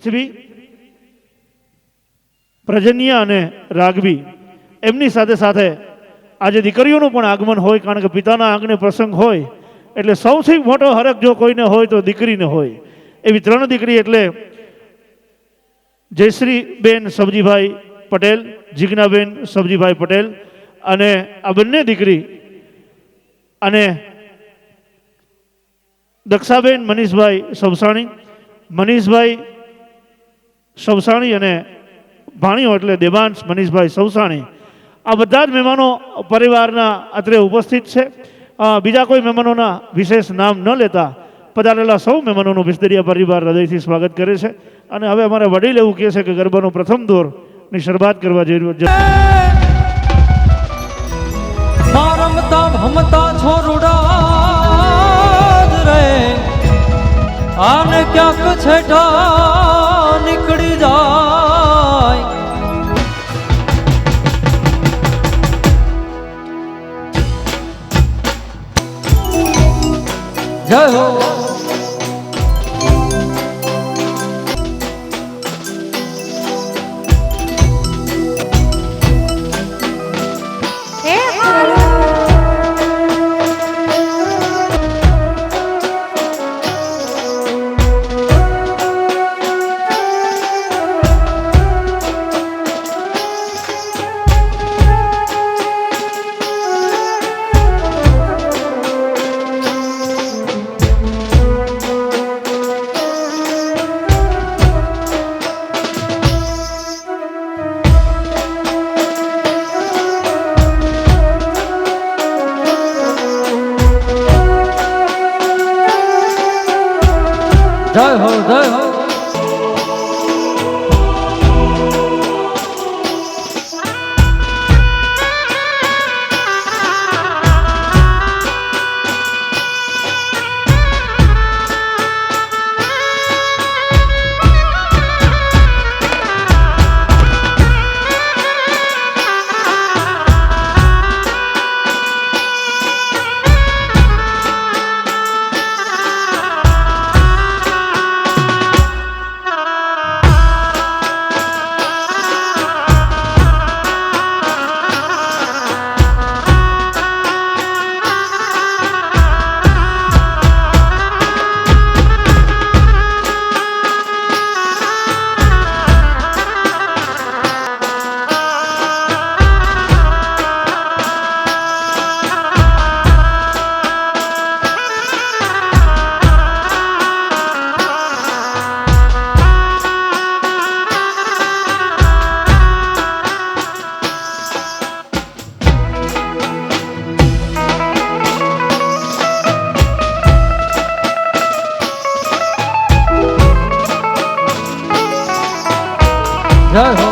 પૃથ્વી, પ્રજન્યા અને રાઘવી એમની સાથે સાથે આજે દીકરીઓનું પણ આગમન હોય, કારણ કે પિતાના આંગણે પ્રસંગ હોય એટલે સૌથી મોટો હરખ જો કોઈને હોય તો દીકરીને હોય. એવી 3 દીકરી એટલે જયશ્રીબેન સબજીભાઈ પટેલ, જીજ્ઞાબેન સબજીભાઈ પટેલ અને આ બંને દીકરી અને દક્ષાબેન મનીષભાઈ સવસાણી, મનીષભાઈ સવસાણી અને ભાણીઓ એટલે દેવાંશ મનીષભાઈ સવસાણી. આ બધા જ મહેમાનો પરિવારના અત્રે ઉપસ્થિત છે. બીજા કોઈ મહેમાનોના વિશેષ નામ ન લેતા પધારેલા સૌ મહેમાનોનું વિસ્તરીય પરિવાર હૃદયથી સ્વાગત કરે છે. અને હવે અમારા વડીલ એવું કહે છે કે ગરબાનો પ્રથમ દોરની શરૂઆત કરવા જઈ રહ્યો છે. રમતા ભમતા છોરુડા રે આને ક્યાંક છેટા નીકળી જાય. જય હો. જય હો, જય હો. જય હો.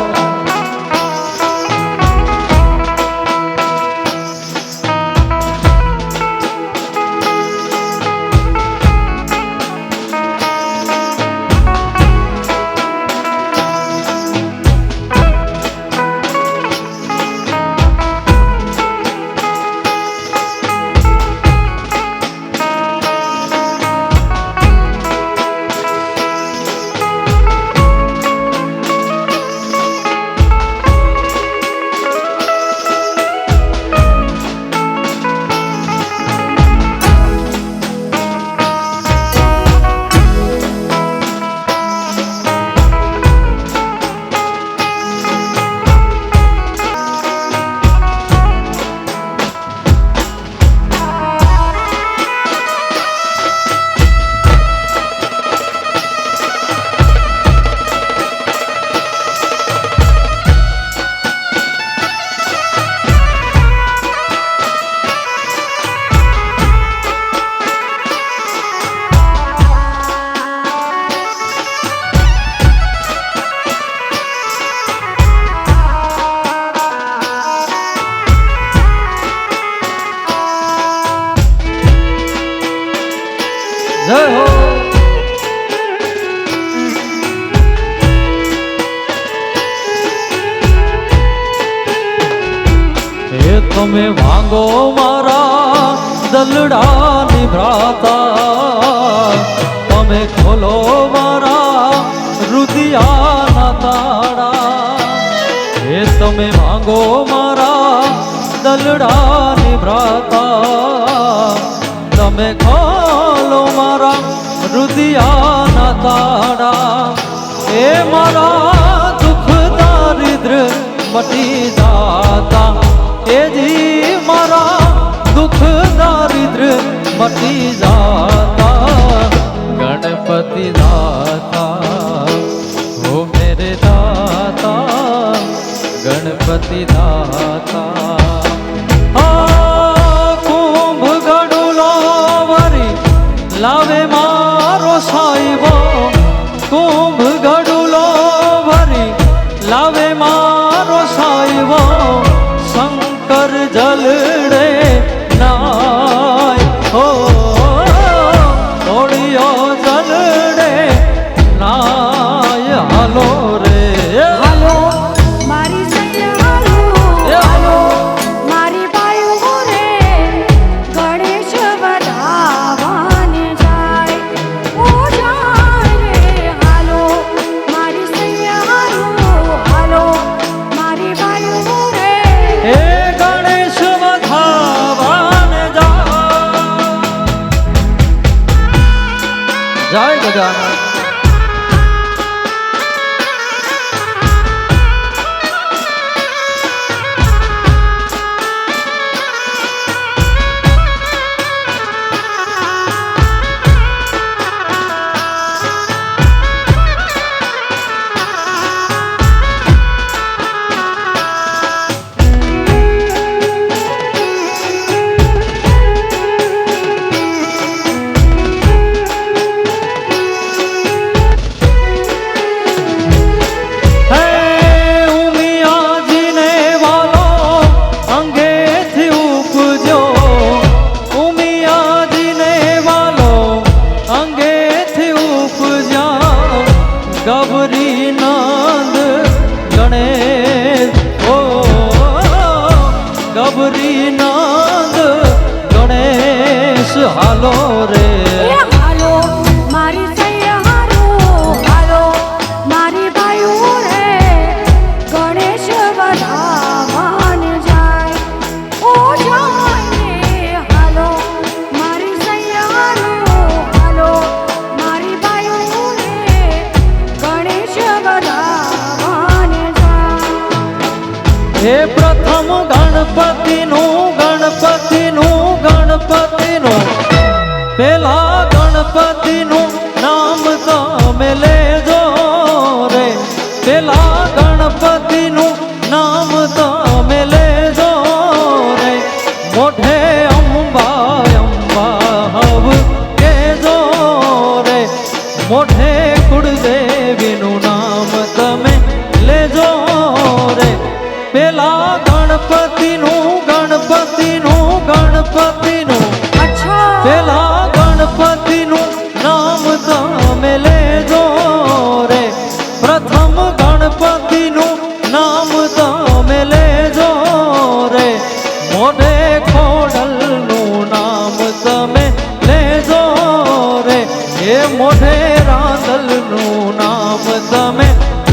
જય હો. એ તમે ભાંગો મારા દલડા નિભરાતા, તમે ખોલો મારા રુદિયાના તાળા એ તમે માંગો મારા દલડાની ભ્રાતા તમે ખોલો મારા રુદિયાના તાળા એ મારા દુઃખ દારિદ્ર મટી જાતા એ જી મારા દુઃખ દારિદ્ર મટી જાતા ગણપતિ દાતા હો મેરે દાતા ગણપતિ દાતા આ કુંભ ગડુલો વરી લાવે મારો સાહેબો કુંભ ગડુલો ભરી લાવે મારો સાહેબો શંકર જલડે નાય હો ઓડિયો જલડે નાય હાલો રે હાલો મારી સૈયા હાલો મારી બાયુ રે ગણેશ વધાવાને જાય ઓ જાય રે હાલો મારી સૈયા હાલો મારી બાયુ રે હે ગણેશ વધાવાને જય ગજાનન ગૌરી નંદ ગણેશ ઓ ગૌરી નંદ ગણેશ હાલો રે હાલો મારી સૈયા હાલો મારી બાયુ રે ગણેશ વધાવાને જાય ઓ જાય હાલો મારી સૈયા હાલો મારી બાયુ રે ગણેશ વધાવાને જાય હે પ્રથમ ગણપતિનું પેલા ગણપતિનું નામ તમે લેજો રે પેલા ગણપતિનું નામ તમે લેજો રે મોઢે અંબા અંબા હવ કેજો રે મોઢે કુળદેવીનું નામ તમે લેજો રે પેલા ગણપતિનું અચ્છા પેલા ગણપતિનું નામ તમે લેજો રે પ્રથમ ગણપતિનું નામ તમે લેજો રે મોઢે ખોડલનું નામ તમે લેજો રે એ મોઢે રાંદલનું નામ તમે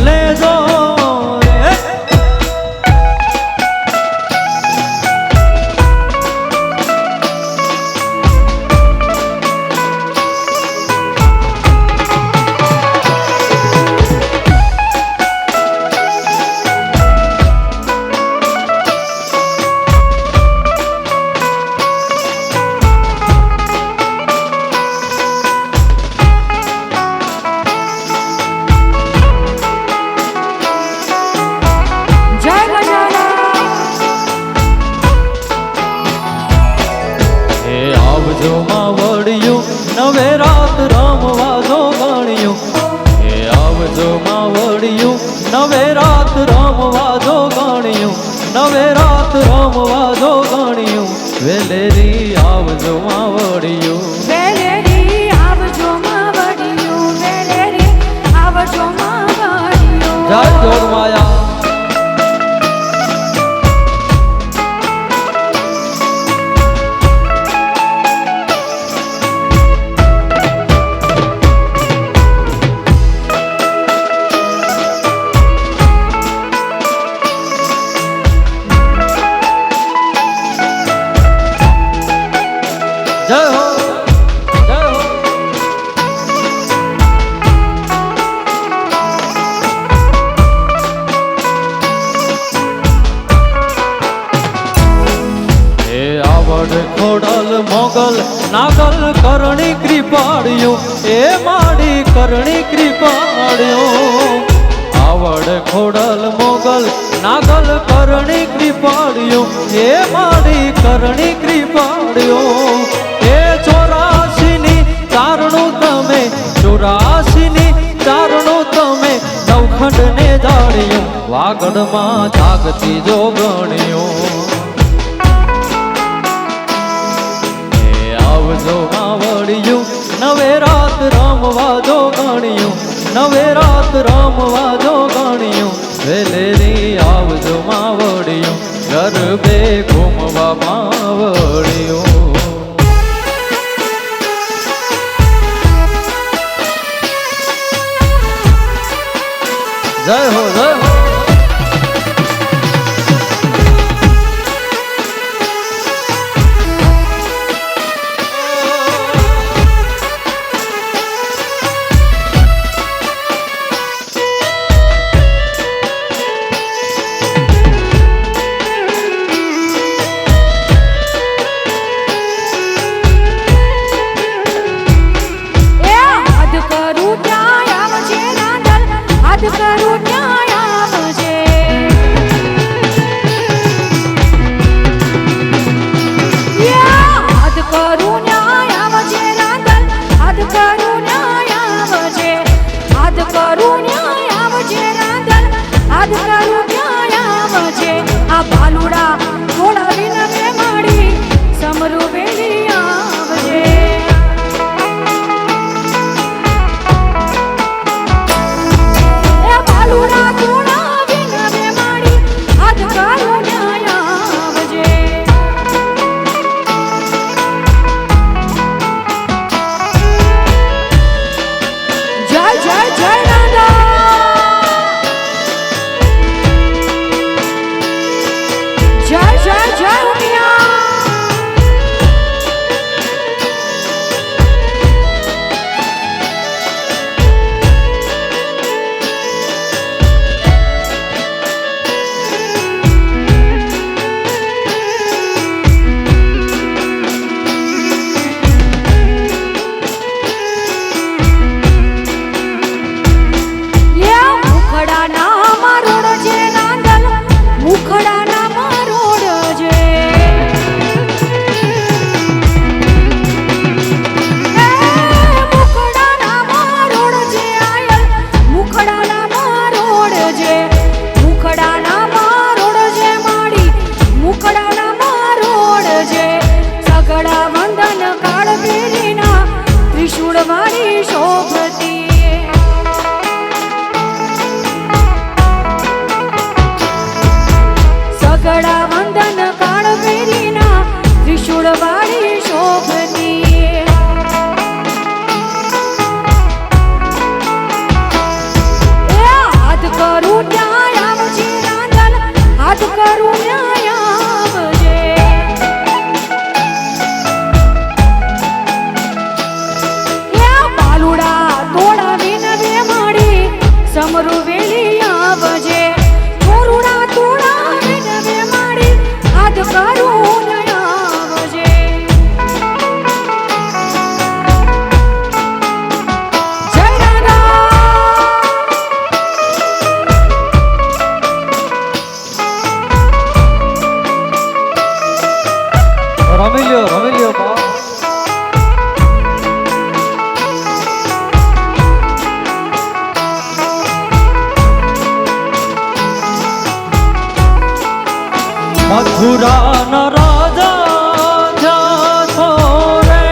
લેજો રે જય ગજાનન હે આવજો માવડિયું નવે રાત રમવા જો ગણ્યું હે આવજો માવડિયું નવે રાત રમવા જો ગણ્યું નવે રાત રમવા જો ગણ્યું વેલેરી આવજો માવડિયું વેલેરી આવજો માવડિયું વેલેરી આવજો માવડિયું જય જોગમાયા આવડ ખોડલ મોગલ નાગલ કરણી કૃપાળ્યું એ માડી કરણી કૃપાળ્યું આવડ ખોડલ મોગલ નાગલ કરણી કૃપાળ્યું એ માડી કરણી કૃપાળ્યું એ 84 ની ચારણું તમે 84 ની ચારણું તમે નવખંડ ને જાણ્યું વાગડમાં જાગતી જોગણ્યું આવજો માવડિયું નવે રાત રમવા જો ગણ્યું નવે રાત રમવા જો ગણ્યું વેલેરી આવજો માવડિયું ગરબે ઘૂમવા માવડિયું જય હો જય હો મથુરાના રાજા જા છો રે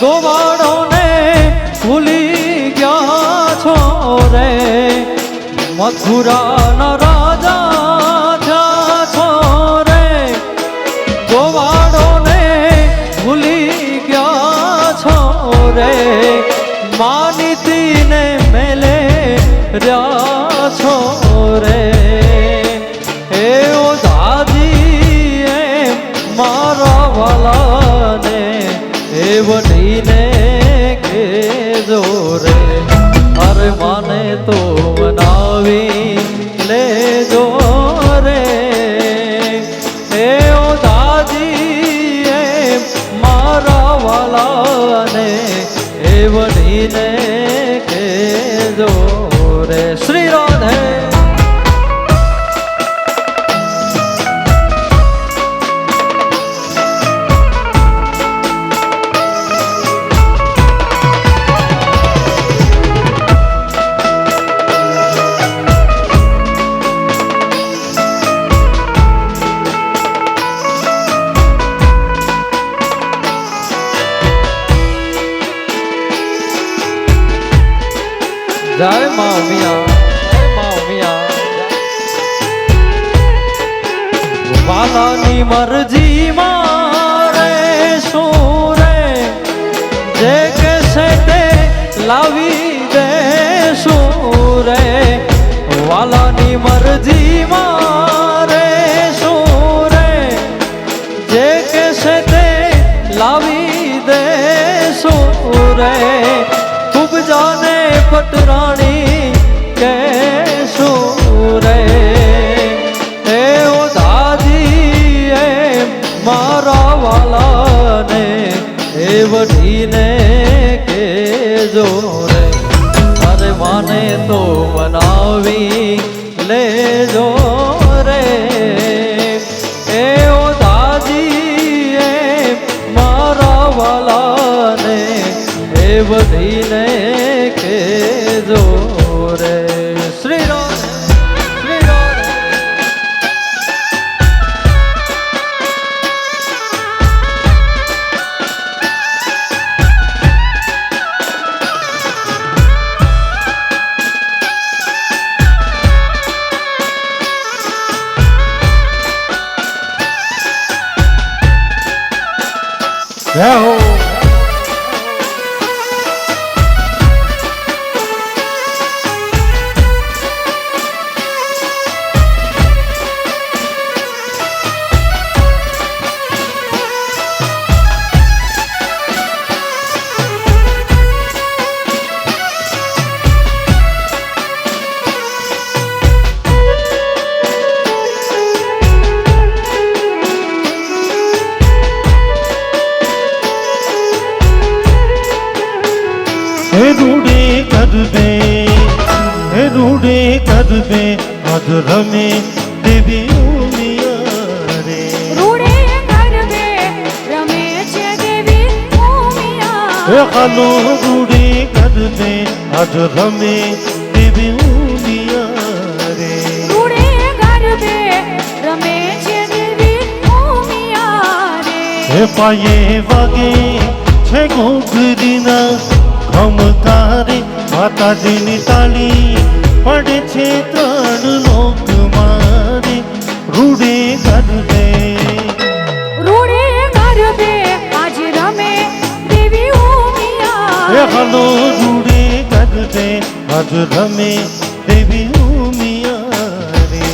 ગોવાળોને ભૂલી ગયા છો રે મથુરાના રાજા જા છો રે ગોવાળોને ભૂલી ગયા છો રે માનીતીને મેલે રહ્યા છો રે મારા વાલાને એ વડીને કેજો રે અરે માને તો મનાવી લેજો રે એ ઓ દાદી વાલાને એ વઢીને કેજો રે શ્રી રાધે જય મા ઉમિયા જય મા ઉમિયા વાલાની મરજી મારે શું રે જે કહેશે તે લાવી દેશું રે વાલાની મરજી મારે શું રે જે કહેશે તે લાવી દેશું રે ખૂબ જાને પટરાણી કેશું રે એ ઓ દાદી એ મારા વાલાને એ વઢીને કેજો રે અરે માને તો મનાવી લેજો રે એ ઓ દાદી એ મારા વાલાને એ વઢીને કેજો રે શ્રી રામ શ્રી રામ જય હો रूडे कदबे रूडे कदबे मधुर में देवी उमिया रे રૂડે ગરબે રમે છે દેવી ઉમિયા खालो रूडे कदबे मधुर में देवी उमिया रे રૂડે ગરબે રમે છે દેવી ઉમિયા રે पाये वागे छे घोघरीना ખમકારે માતાજીની તાળી પડે છે ત્રણ લોક મારે રૂડે ગરબે રૂડે ગરબે આજ રમે દેવી ઉમિયા હાલો રૂડે ગરબે આજ રમે દેવી ઉમિયા રે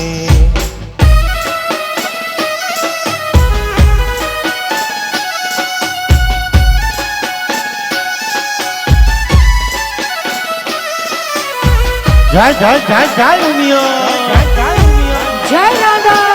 જય જય જય જય ઉમિયા જય રાધા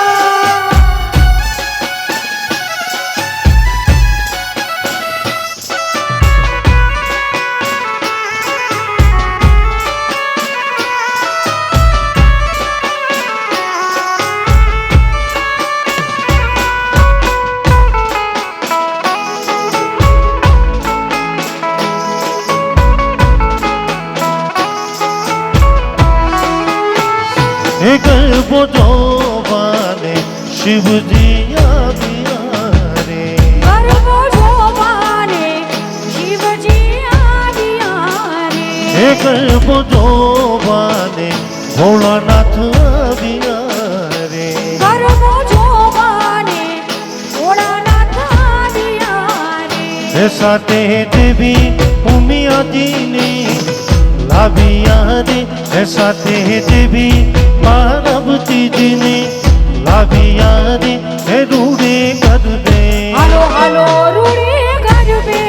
ગરબો જોવાને શિવજી આવ્યા રે ગરબો જોવાને શિવજી આવ્યા રે ગરબો જોવાને ભોળાનાથ આવ્યા રે ગરબો જોવાને ભોળાનાથ આવ્યા રે સાથે દેવી ઉમિયાજીને લાવ્યા રે સાથે દેવી પાર્વતીજીને લાવ્યા રે રૂડે ગરબે હાલો હાલો રૂડે ગરબે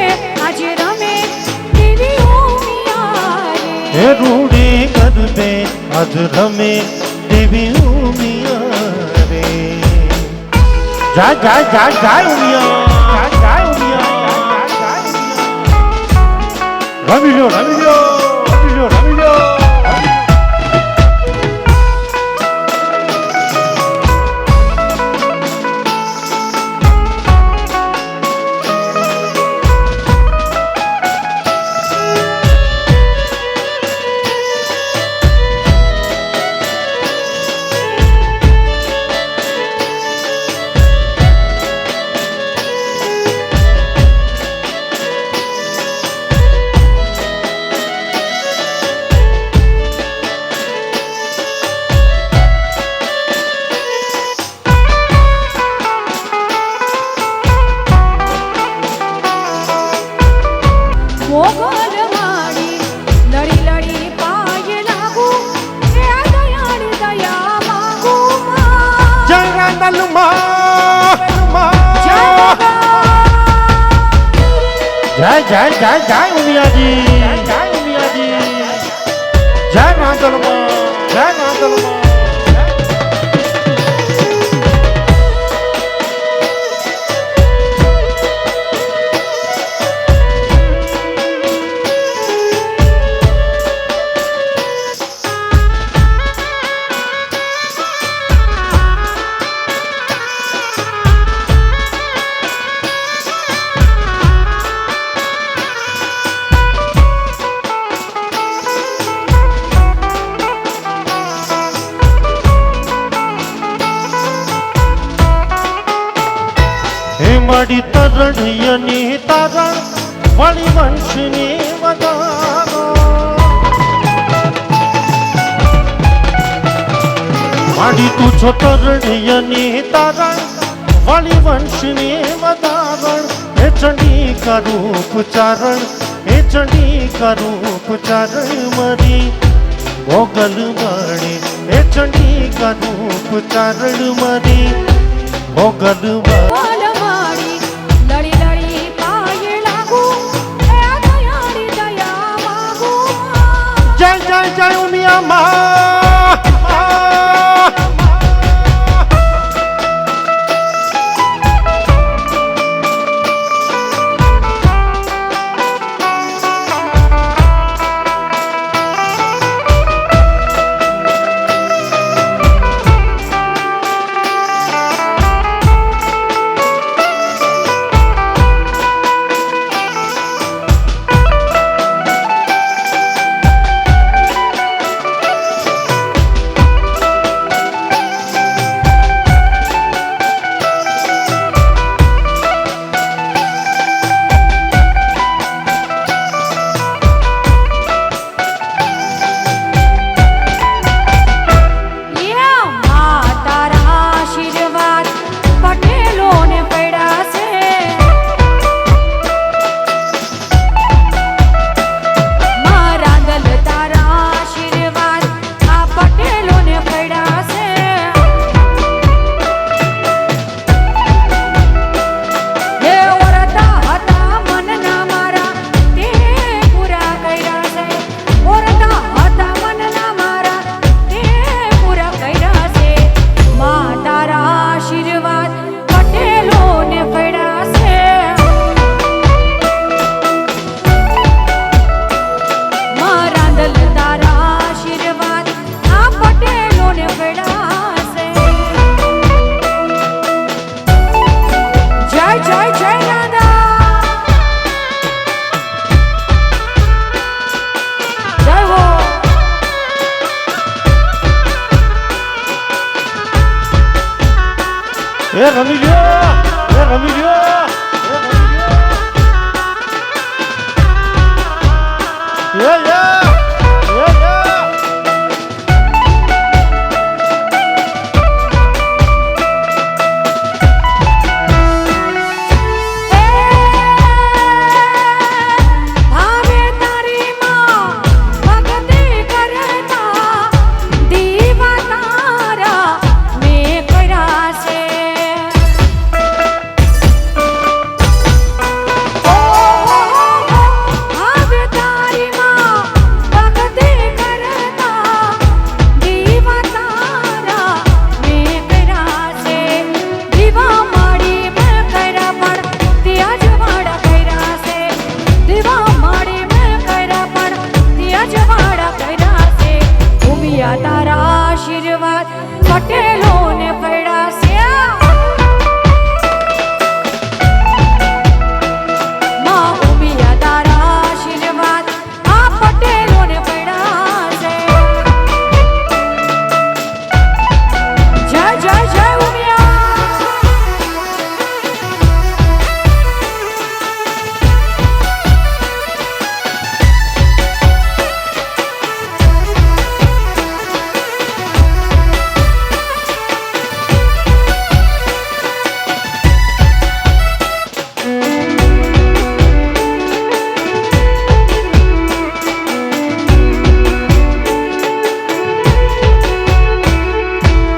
આજે રમે દેવી ઉમિયા રે રૂડે ગરબે આજ રમે દેવી ઉમિયા રે જય જય જય જય ઉમિયા જય જય ઉમિયા જય જય રમી લ્યો રમી લ્યો રમી લ્યો રમી લ્યો મોગલ માડી લડી લડી પાય લાગુ એ દયાળ દયા માંગુ માં. જય રાંદલમાં જય બાબા. જય જય જય જય ઉમિયાજી જય ઉમિયાજી જય રાંદલમાં જય રાંદલમાં માડી તરણિયની તારણ વળી વંશની વધારો માડી તું છો તરણિયની તારણ વળી વંશની વધારણ હે ચંડી કરૂપ ચારણ હે ચંડી કરૂપ ચારણ મરી મોગલ મણી હે ચંડી કરૂપ ચારણ મરી મોગલ મણી મોગલ માડી લડી લડી પાય લાગુ એ દયાળ દયા માંગુ માં. જય જય જય ઉમિયા મા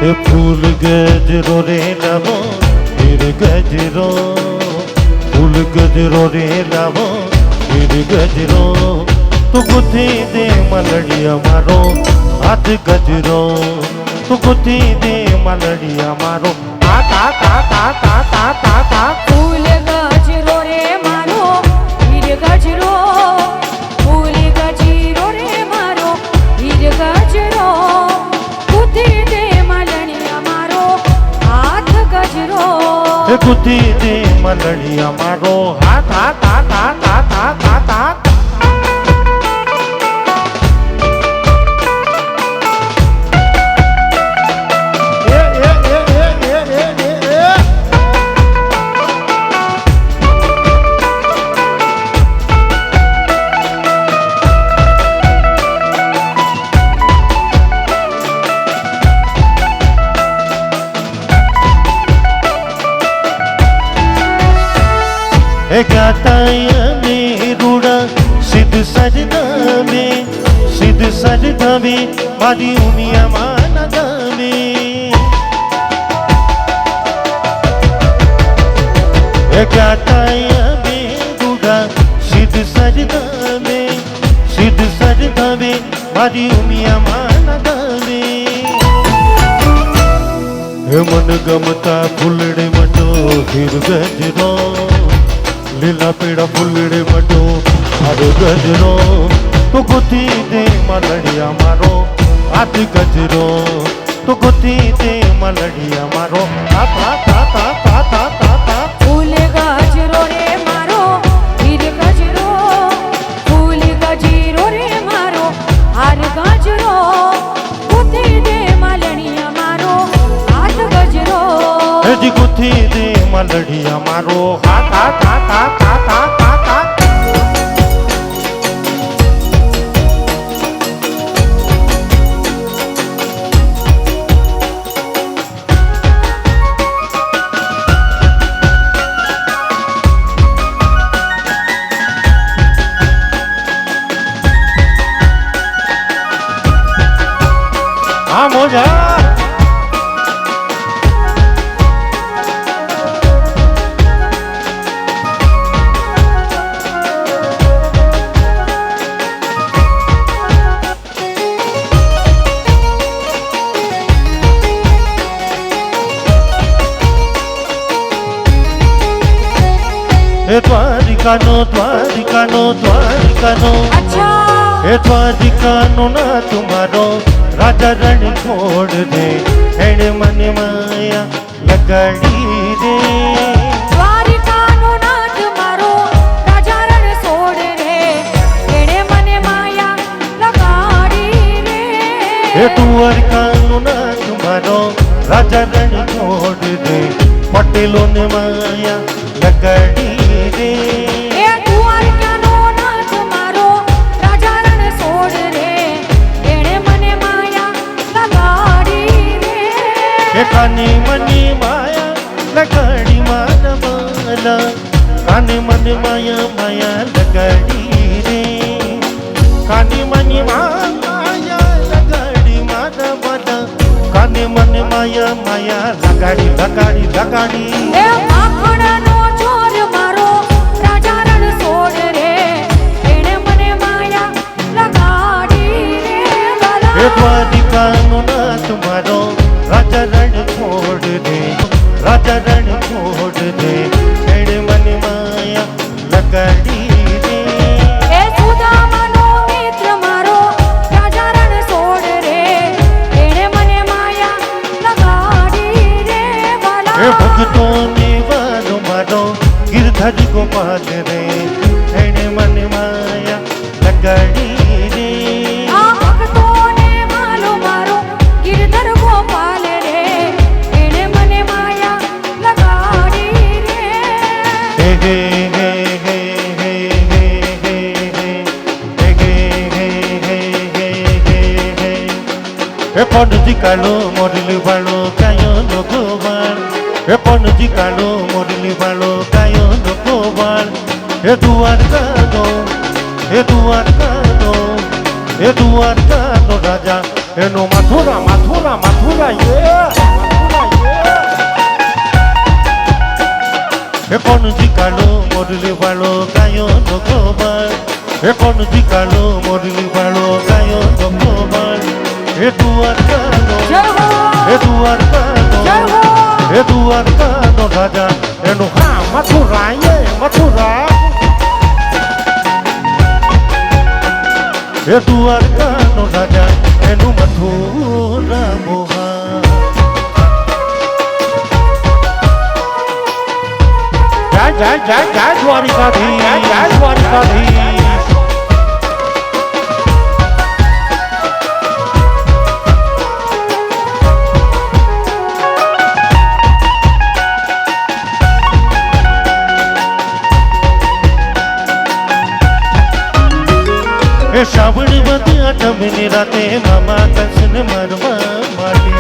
એ ફૂલ ગજરો રે લાવો હીર ગજરો ફૂલ ગજરો રે લાવો હીર ગજરો તું ગુથી દે મલડિયા મારો હાથ ગજરો તું ગુથી દે મલડિયા મારો તા તા તા તા તા તા તા તા ફૂલ ગજરો રે મારો હીર ગજરો ફૂલ ગજરો રે મારો હીર ગજરો ગુથી દે મલણિયા મારો હાથ ગજરો એ ગુથી દે મલડિયા મારો હાથ તા તા તા તા તા તા તા गाताया में रूड़ा सिद्ध सजदा में मारी उमिया माना दावे गाताया में रूड़ा सिद्ध सजदा में मारी उमिया माना दावे मन गमता फूलड़े मटो हीर गजरो લીલા પીળા ફૂલડે મટો મારો ગજરો તો ગોતી દે મલડિયા મારો હાથ ગજરો તો ગોતી દે મલડિયા મારો તા તા તા તા તા તા તા તા ફૂલ ગજરો રે મારો હીર ગજરો ફૂલ ગજરો રે મારો હાર ગજરો ગુથી દે મલણિયા મારો હાથ ગજરો હજી ગુથી દે મલડિયા મારો હાથ તા તા તા તા તા તા તા हाँ मोजा દ્વારિકાનો અચ્છા એ દ્વારિકાનો ના તુમારો રાજા રણ છોડ દે એણે મને માયા લગાડી રે દ્વારિકાનો નાથ મારો રાજા રણ છોડ રે એણે મને માયા લગાડી રે એ દ્વારિકાનો ના તુમારો રાજા રણ છોડ દે પટેલોને માયા લગાડી રે એ દ્વારિકાનો નાથ મારો રાજા રણ છોડ રે એણે મને માયા લગાડી રે એ કાને મને માયા લગાડી માનવાલા કાને મને માયા માયા લગાડી રે કાને મને માયા લગાડી માનવાલા કાને મને માયા માયા લગાડી લગાડી લગાડી એ માખણનો ચોર મારો રાજા રણ છોડ રે એણે મને માયા લગાડી રે વાલા એ દ્વારિકાનો નાથ મારો રાજા રણ છોડ દે રાજા રણ છોડ દે એણે મને માયા લગાડી રે એ સુદામાનો મિત્ર મારો રાજા રણ છોડ રે એણે મને માયા લગાડી રે વાલા એ ભક્તોને વાલો મારો ગિરધર ગોપાલ રે એણે મને માયા લગાડી રે આ ભક્તોને માલો મારો ગિરધર ગોપાલ રે એણે મને માયા લગાડી રે હે હે હે હે હે હે હે હે હે હે હે હે હે હે હે પણજી કાળો મોરલી વાળો કાયો નો ગોવાળ હે પણજી કાળો મોરલી વાળો કાયો નો ગોવાળ હે દ્વારકાનો રાજા એનું મથુરા મથુરા મથુરા એ કોણ જીકાલો મોરલી વાળો ગાયો નો ગોબર એ કોણ જીકાલો મોરલી વાળો ગાયો નો ગોબર એ દ્વારકાનો જય હો એ દ્વારકાનો જય હો એ દ્વારકાનો રાજા એનું હા મથુરા મથુરા એ દ્વારકાનો રાજા એનું મથુરા મોહા જય જય જય જય દ્વારિકાધીશ જય દ્વારિકાધીશ એ શ્રાવણ વધી આઠમની રાતે મામા કંસને મારવા માટે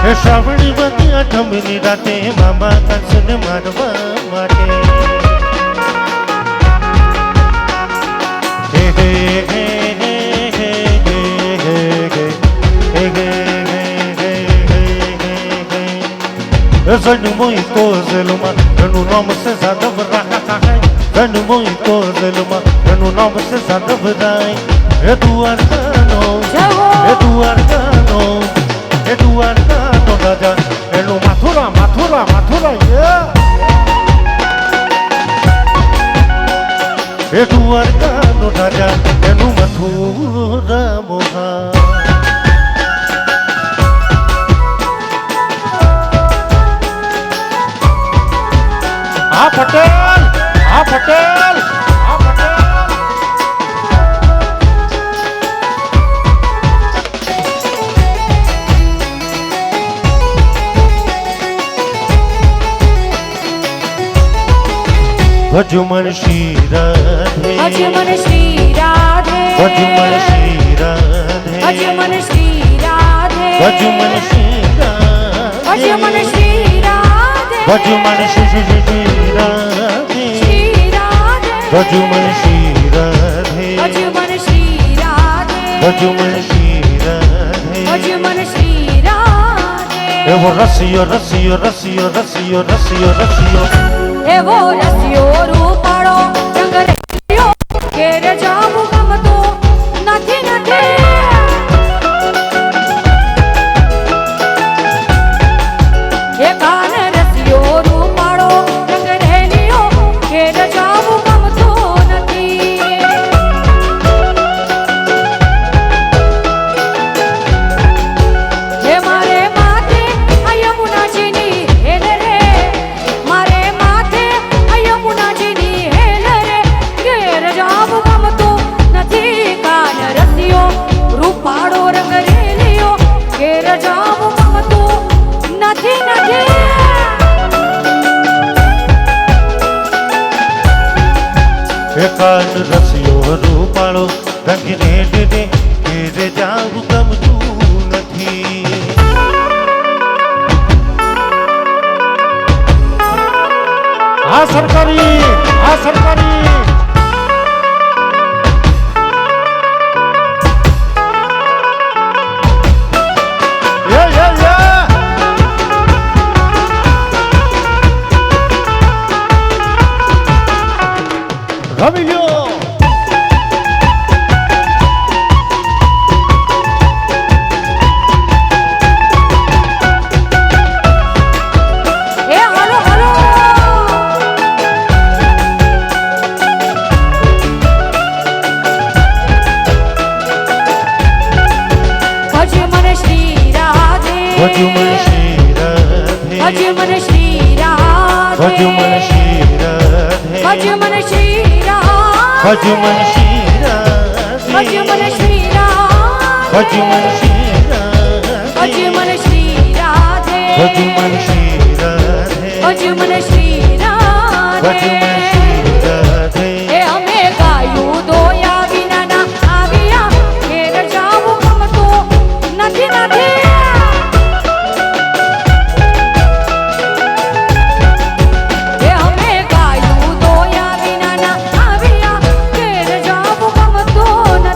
એ શ્રાવણ વધી આઠમની રાતે મામા કંસને મારવા માટે હે હે હે હે હે હે હે હે હે Zanimo e cozeluma, eu no nome cesada verdade. Zanimo e cozeluma, eu no nome cesada verdade. Eduardo, જય હો Eduardo, Eduardo raja, એનું Mathura Mathura Mathura Eduardo raja, enu mathura moha. આ પટેલ આ પટેલ આ પટેલ ભજમન શ્રી રાધે અજમન શ્રી રાધે ભજમન શ્રી રાધે અજમન શ્રી રાધે ભજમન શ્રી રાધે અજમન શ્રી રાધે ભજમન શ્રી રાધે શ્રી રાધે ભજમન શ્રી રાધે અજમન શ્રી રાધે ભજમન શ્રી રાધે અજમન શ્રી રાધે એવો રસિયો રસિયો રસિયો રસિયો રસિયો રસિયો એવો રસિયો રૂપાળો રંગ રેલિયો ઘેર જાવું ગમતો નથી નથી એ કાન રસિયો રૂપાળો રંગ રેલિયો ઘેર જાવું ગમતો નથી હે મારે માથે આ યમુનાજીની હેલ રે મારે માથે આ યમુનાજીની હેલ રે ઘેર જાવું ગમતું નથી કાન રસિયો રૂપાળો રંગ રેલિયો ઘેર જાવું ગમતું નથી નથી એકાદ રસિયો રૂપાળો રંગ રેડ રે ઘેરે જાવું ગમતું નથી આ સરકારી રમી લ્યો એ હાલો હાલો ભજમન શ્રી રાધે ભજમન શ્રી રાધે ભજમન શ્રી રાધે ભજમન શ્રી રાધે ભજમન શ્રી રાધે ભજમન શ્રી રાધે ભજમન શ્રી રાધે ભજમન શ્રી રાધે ભજમન શ્રી રાધે ભજમન શ્રી રાધે ભજમન શ્રી રાધે ભજમન શ્રી રાધે એ અમે ગાયું દોયા વિના ના આવ્યા ઘેર જાવું ગમતું નથી નથી એ અમે ગાયું દોયા વિના ના આવ્યા ઘેર જાવું ગમતું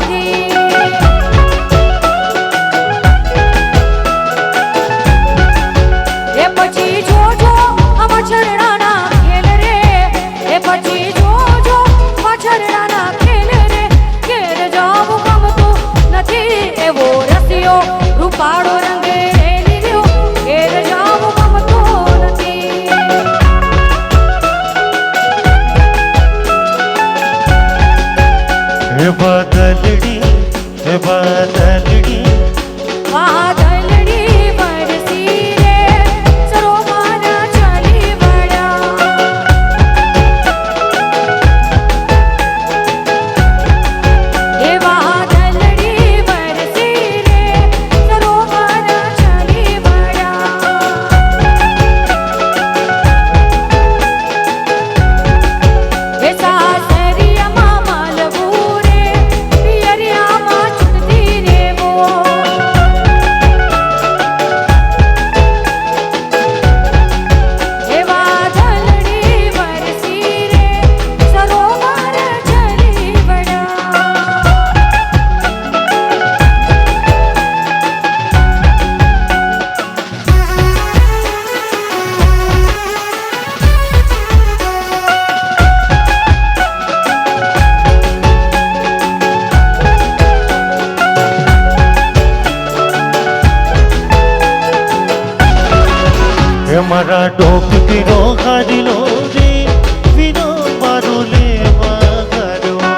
હે મારા ડોક પીરો હારીલો રે વીરો મારો લેવા ગયો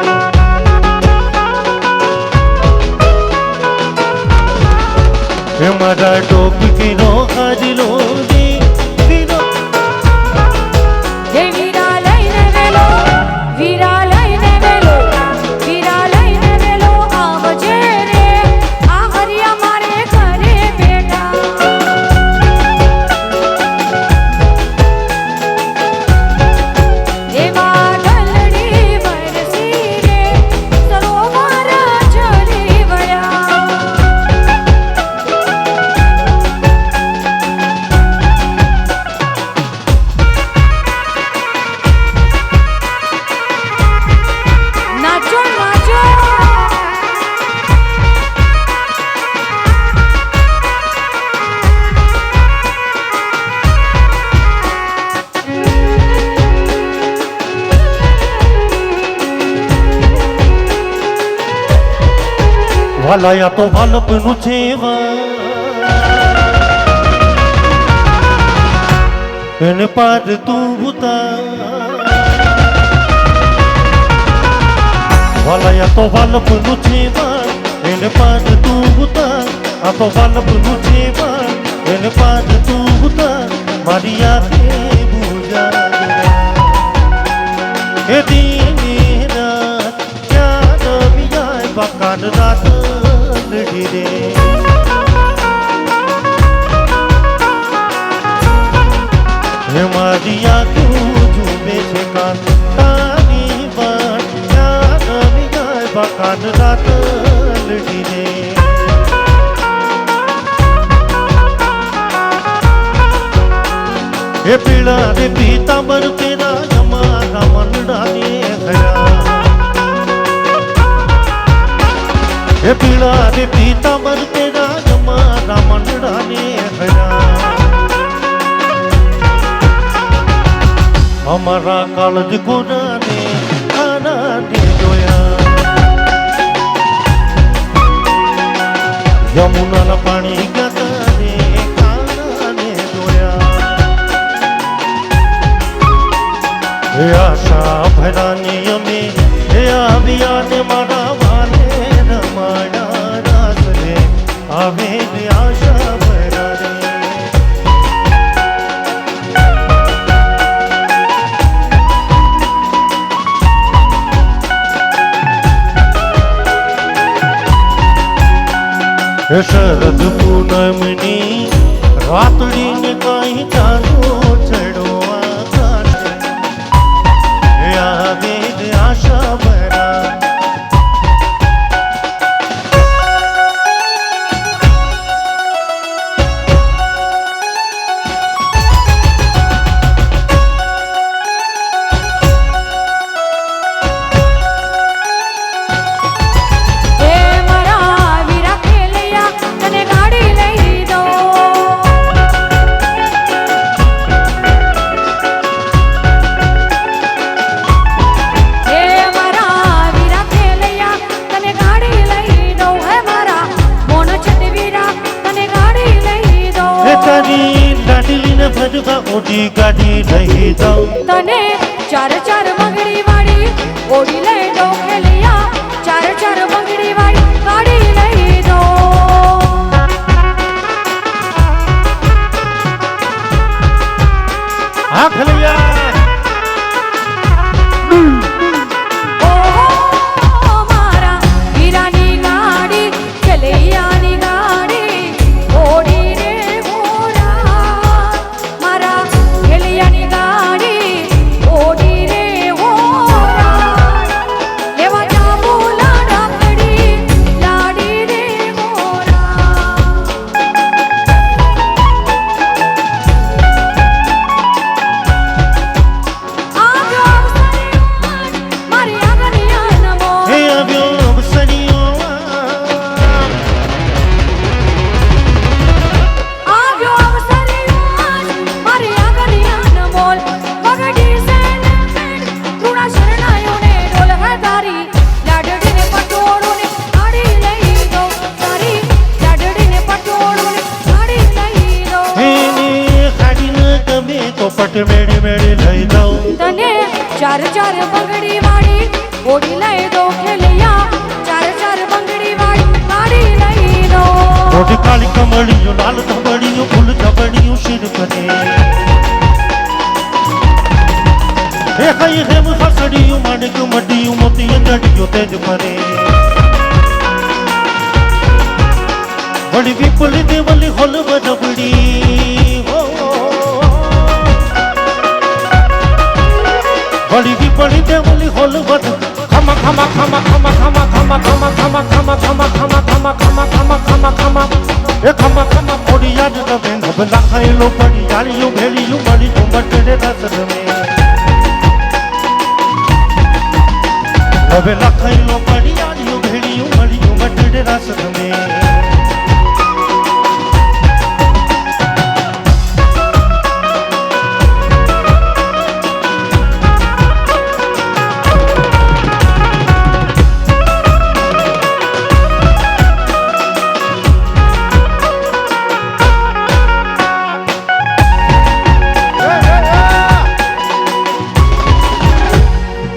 હે મારા ડોક પીરો હારીલો રે વીરો હે વીરા લઈને વેલો વીરા લઈને વેલો વીરા લઈને વેલો આવજે રે આ હરિયા મારે ઘરે બેઠા એવા ઢલડી વરસી રે સરોવર ચડી વળ્યા નાચો નાચો વાલાયા તો વાલપનું છેવા એને પાર તું ભૂતા વાલાયા તો વાલપનું છેવા એને પાર તું ભૂતા આ તો વાલપનું છેવા એને પાર તું ભૂતા મારી યાદે ભૂજા એ દીની રાત યાદ વિયાય બકાન રાત લડી રે હે મારી યાદો ઝૂમે છે કાન તારી વાત યાદ વિયાય બકાન રાત લડી રે એ પીળા રે પીતાંબર તેરા અમારા મનડાને ગયા એ પીળા રે પીતાંબર તેરા અમારા મનડાને ગયા અમારા કાળજ ગોરાને આનાને જોયા યમુનાના પાણી ગાતા રે કાનાને જોયા હે આશા ભરાની અમે હે આવ્યા ને મારા વાલે રમાયા રાસ રે આવે ને આશા ભરા રે હે શરદ પૂનમની રાતડીને કઈ ચાલો ચડો આકાશે હે આવે ને આશા ભરા હે મારા વીરા ખેલૈયા તને ગાડી લઈ દો હે મારા વીરા ખેલૈયા તને ગાડી લઈ દો હે મારા મોન છત વીરા તને ગાડી લઈ દો હે તારી લાડલીને ભજવા ઓડી ગાડી લઈ દઉં તને ચાર ચાર બંગડી વાળી ઓડી લઈ દો ખેલૈયા ચાર ચાર બંગડી વાળી ગાડી લઈ દો આ ખલૈયા ઓહો મારા વીરાની ગાડી ખેલૈયાની ગાડી ઓડી રે હોરા મારા ખેલૈયાની ગાડી ઓડી રે હોરા લેવા જાબુ લાડકડી લાડી રે હોરા માટે મેળી મેળી લઈ જાઉં તને ચાર ચાર બંગડી વાળી ઓડી લઈ દો ખેલિયા ચાર ચાર બંગડી વાળી ગાડી લઈ દો રોટી કાળી કમળિયું લાલ ધબડિયું ફૂલ ધબડિયું શિર કરે હે કઈ હેમ ફસડિયું માણિક મડિયું મોતી જડિયું તેજ ફરે વળી વિપુલી દેવલી હોલ બનબડી વળી વિપુલી દેવલી હોલ બન ખમા ખમા ખમા ખમા ખમા ખમા ખમા ખમા ખમા ખમા ખમા ખમા ખમા ખમા ખમા ખમા એ ખમા ખમા પોડી યાદ તમે નબલા ખાયેલો પડી જાળિયું ભેળિયું મળી તું બટડે રસ રમે નબલા ખાયેલો પડી જાળિયું ભેળિયું મળી તું બટડે રસ રમે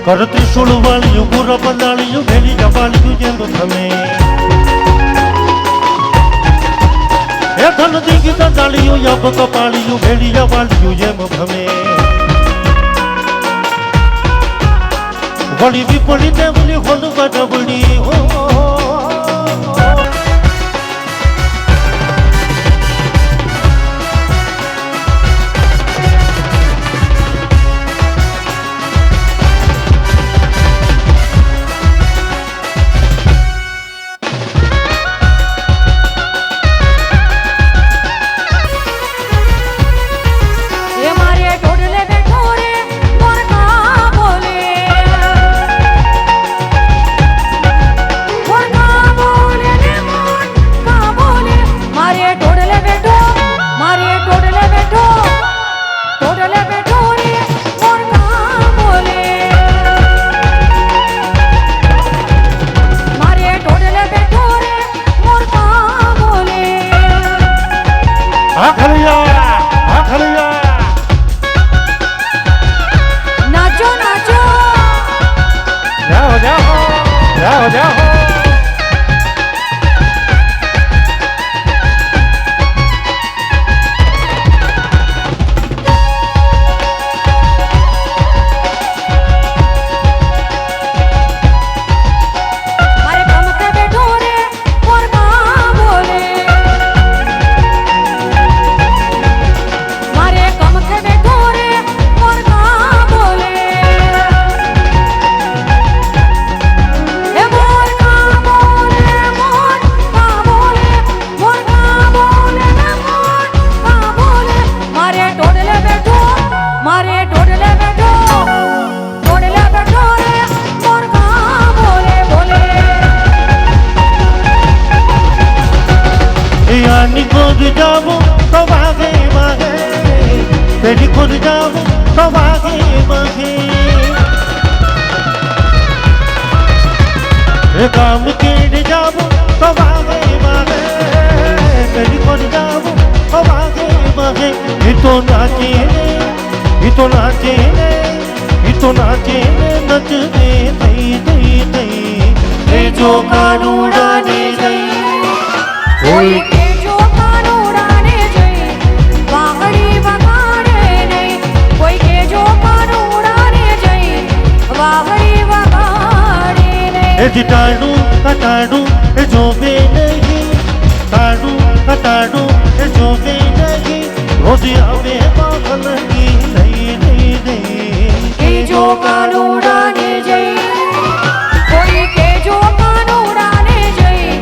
કરતી સુળ વાળ્યું પૂરા પંદાળ્યું ભેલી જવાળ્યું જેમ તમે એ ધન દીગી દંડાળ્યું યબ કપાળ્યું ભેલી જવાળ્યું જેમ ભમે વળી વિપળી દેવલી હોલ બડબડી तेरी खुद जाऊं तो वागे बहे काम के जाऊं तो वागे बहे तेरी खुद जाऊं तो वागे बहे तो नाचे तो नाचे तो नाचे नचने दई दई दई जो कानूड़ा ने दई कोई टाड़ू कटाड़ू जो बे नहीं टाड़ू कटाड़ू जो बे नहीं रोजिया में पागल की नहीं नहीं नहीं जो कानूड़ाने जई कोई के जो कानूड़ाने जई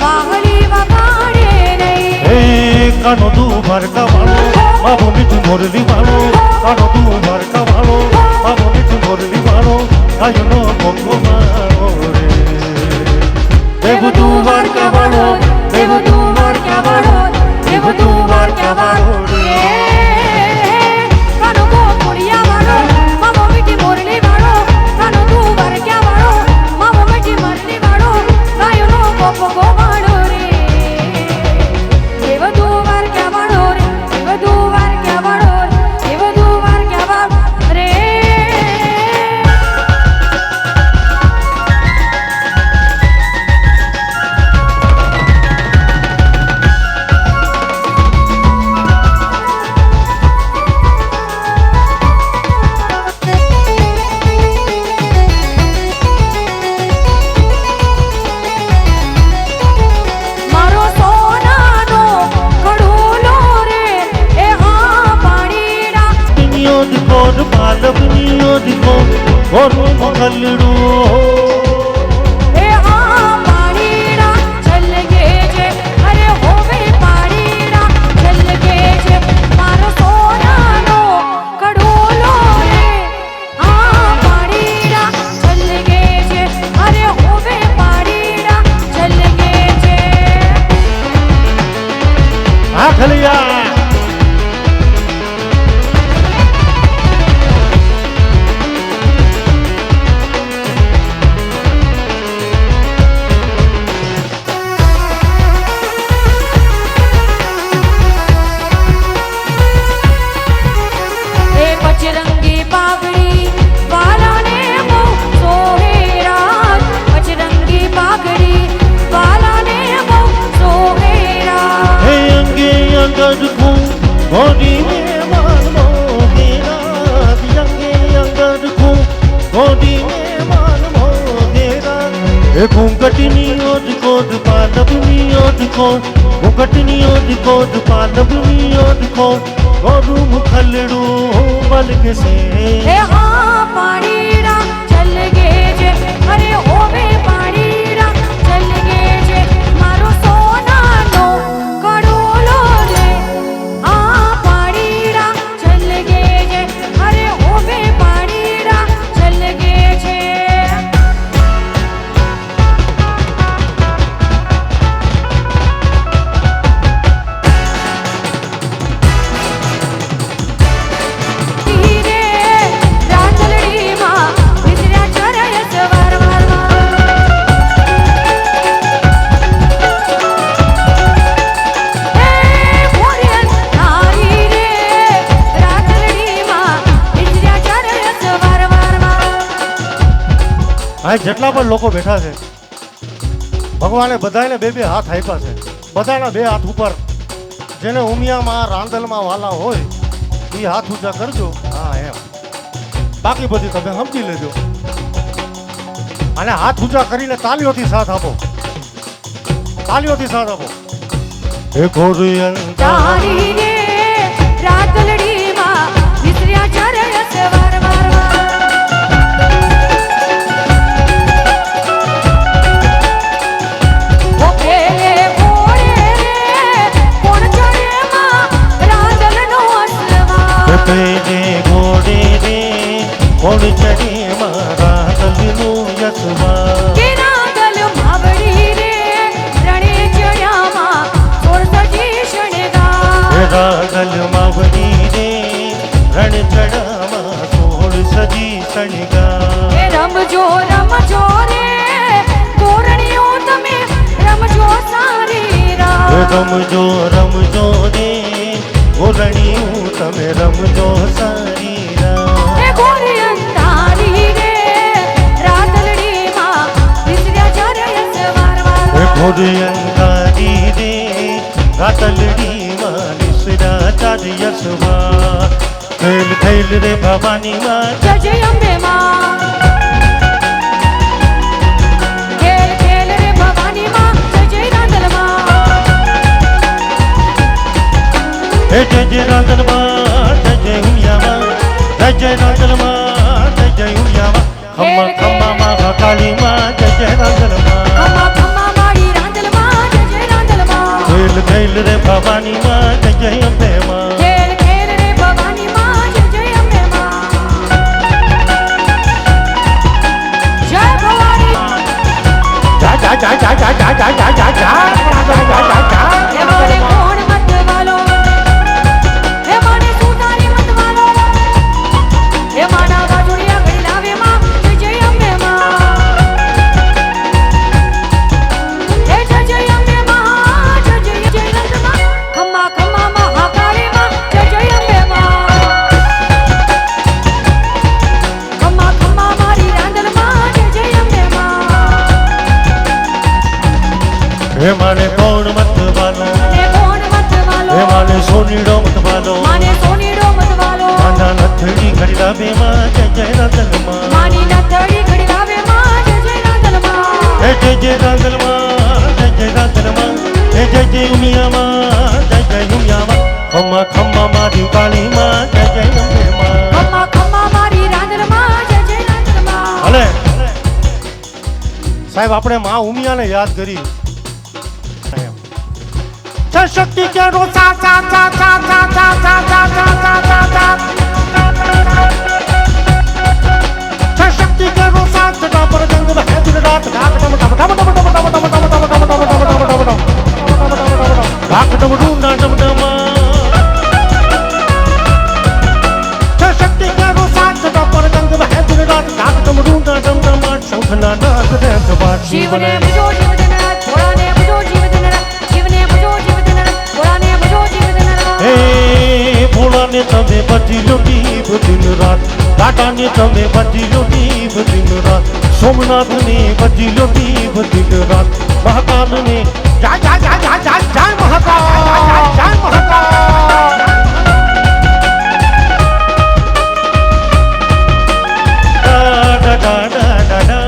बाहरी वगाड़े नहीं ए कानो तू भर का वालो बाबू मिठू मोरली वालो कानो तू भर का वालो बाबू मिठू मोरली वालो आयो नो कोको मारो रे देव तू भर का वालो देव तू भर का वालो देव तू भर का वालो रे कानो को पुड़िया वालो मामो मिठी मोरली वालो कानो तू भर क्या वालो मामो मिठी मोरली वालो आयो नो कोको वालो रे देव तू भर क्या वालो रे देव तू भर क्या वालो देव तू भर પાલવની ઓઢકો ગોરું મોકલડું એ આ પાડીડા છલગે છે અરે હોવે પાડીડા છલગે છે મારો સોનાનો કડોલો રે આ પાડીડા છલગે છે અરે હોવે પાડીડા છલગે છે આ ખલિયા એ પચરંગી પાઘડી વાલાને બહુ સોહેરાત પચરંગી પાઘડી વાલાને બહુ સોહેરાત હે અંગે અંગદ કો ગોડી મે માનમો દેરા અંગે અંગદ કો ગોડી મે માનમો દેરા હે ઘૂંઘટની ઓઢકોટ પાલવની ઓઢકોટ ઘૂંઘટની ઓઢકોટ પાલવની ઓઢકોટ ગોરું મુખલડું બલક સે એ આ પાડીડા છલગે છે અરે હોવે પાડીડા છલગે છે મારો સોનાનો કડોલો રે આ પાડીડા છલગે છે અરે હોવે પાડીડા છલગે છે ધીરે રાતલડીમાં વિસર્યા ચરય સવાર વારમાં એ મોરિયન નારી રે રાતલડીમાં વિસર્યા ચરય સવાર વારમાં આ જેટલા પણ લોકો બેઠા છે ભગવાને બધાને બે બે હાથ આપ્યા છે બધાના બે હાથ ઉપર જેને ઉમિયામાં રાંદલમાં વાલા હોય એ હાથ ઊંચા કરજો હા એમ બાકી બધી તમે સમજી લેજો અને હાથ ઊંચા કરીને તાલીઓથી સાથ આપો તાલીઓથી સાથ આપો હે ગોરિયન તારી રે રાતલડીમાં વિસર્યા ચરય સવાર વારમાં ઓ પેલે ઘોડે રે કોણ ચડે માં રાંદલનો અસવાર પેલે ઘોડે રે કોણ ચડે મારા દલનું યસવા કે રાંદલ માવડી રે રણે ચડ્યામાં સોળ સજી શણગાર રાગલ માવડી રે રણ ચડામાં સોળ સજી શણગાર એ રમજો રમજો રે તોરણીઓ તમે રમજો સારી રાત રમજો રમજો રે ઓરણિયું તમે રમજો સારી રાત એ ગોરી અંધારી રે રાતલડીમાં વિસર્યા ચરય સવાર વારમાં ઘોડી અંગારી રે રાતલડી માલિસરા ચાર્યસવા ખેલ ખેલ રે ભવાની માં જય જય અંબે માં ખેલ ખેલ રે ભવાની માં જય જય રાંદલ માં હે જય જય રાંદલમાં જય જય ઉમિયામાં જય જય રાંદલમાં જય જય ઉમિયામાં ખમ્મા ખમ્મા માં કાલીમાં જય જય રાંદલમાં ખમ્મા ખમ્મા મારી રાંદલ માં જય જય રાંદલ માં ખેલ ખેલ રે ભવાની માં જય જય અંબે માં ખેલ ખેલ રે ભવાની માં જય જય અંબે માં જય ભવાની જા જા જા જા જા જા જા જા જા જા હે મારે કોણ મત વાલો હે મારે સુતારી મત વાલો હે મારા બાજુડિયા ઘડી લાવે માં જય જય અંબે માં હે જય જય અંબે માં જય જય જય નંદ માં ખમ્મા ખમ્મા મહાકાળી માં જય જય અંબે માં ખમ્મા ખમ્મા મારી રાંદલ માં જય જય અંબે માં હે માને કોણ મત વાલો ને કોણ મત વાલો હે માને સોનીડો મત વાલો માને સોનીડો મત વાલો માના નથડી ઘડી લાવે માં જય જય રાંદલમાં માની નથડી ઘડી લાવે માં જય જય રાંદલ માં હે જય જય રાંદલમાં જય જય રાંદલમાં હે જય જય ઉમિયામાં જય જય ઉમિયામાં ખમ્મા ખમ્મા મારી કાળીમાં જય જય અંબે માં ખમ્મા ખમ્મા મારી સાહેબ આપણે માં ઉમિયાને યાદ કરી શક્તિ કેરો સા સા સા સા સા સા સા સા સા સા સા શક્તિ કેરો સા સા પર જંગ હે દિન રાત ઢાક ડમ ડમ ડમ ડમ ડમ ડમ ડમ ડમ ડમ ડમ ઢાક ડમ ડમ ડમ ડમ શક્તિ કેરો સા સા પર જંગ હે દિન રાત ઢાક ડમ ડમ ડમ ડમ શંખના નાદ દે બાત શિવને ભજો જીવદનરા ભોળાને ભજો જીવદનરા શિવને ભજો જીવદનરા ભોળાને ભજો જીવદનરા હે ભોળાને તમે બજી લો દીપ દિન રાત દાદાને તમે બજી લો દીપ દિન રાત સોમનાથને બજી લો દીપ દિન રાત મહાકાલને જય જય જય જય જય જય મહાકાલ જય Mahakal da da da da da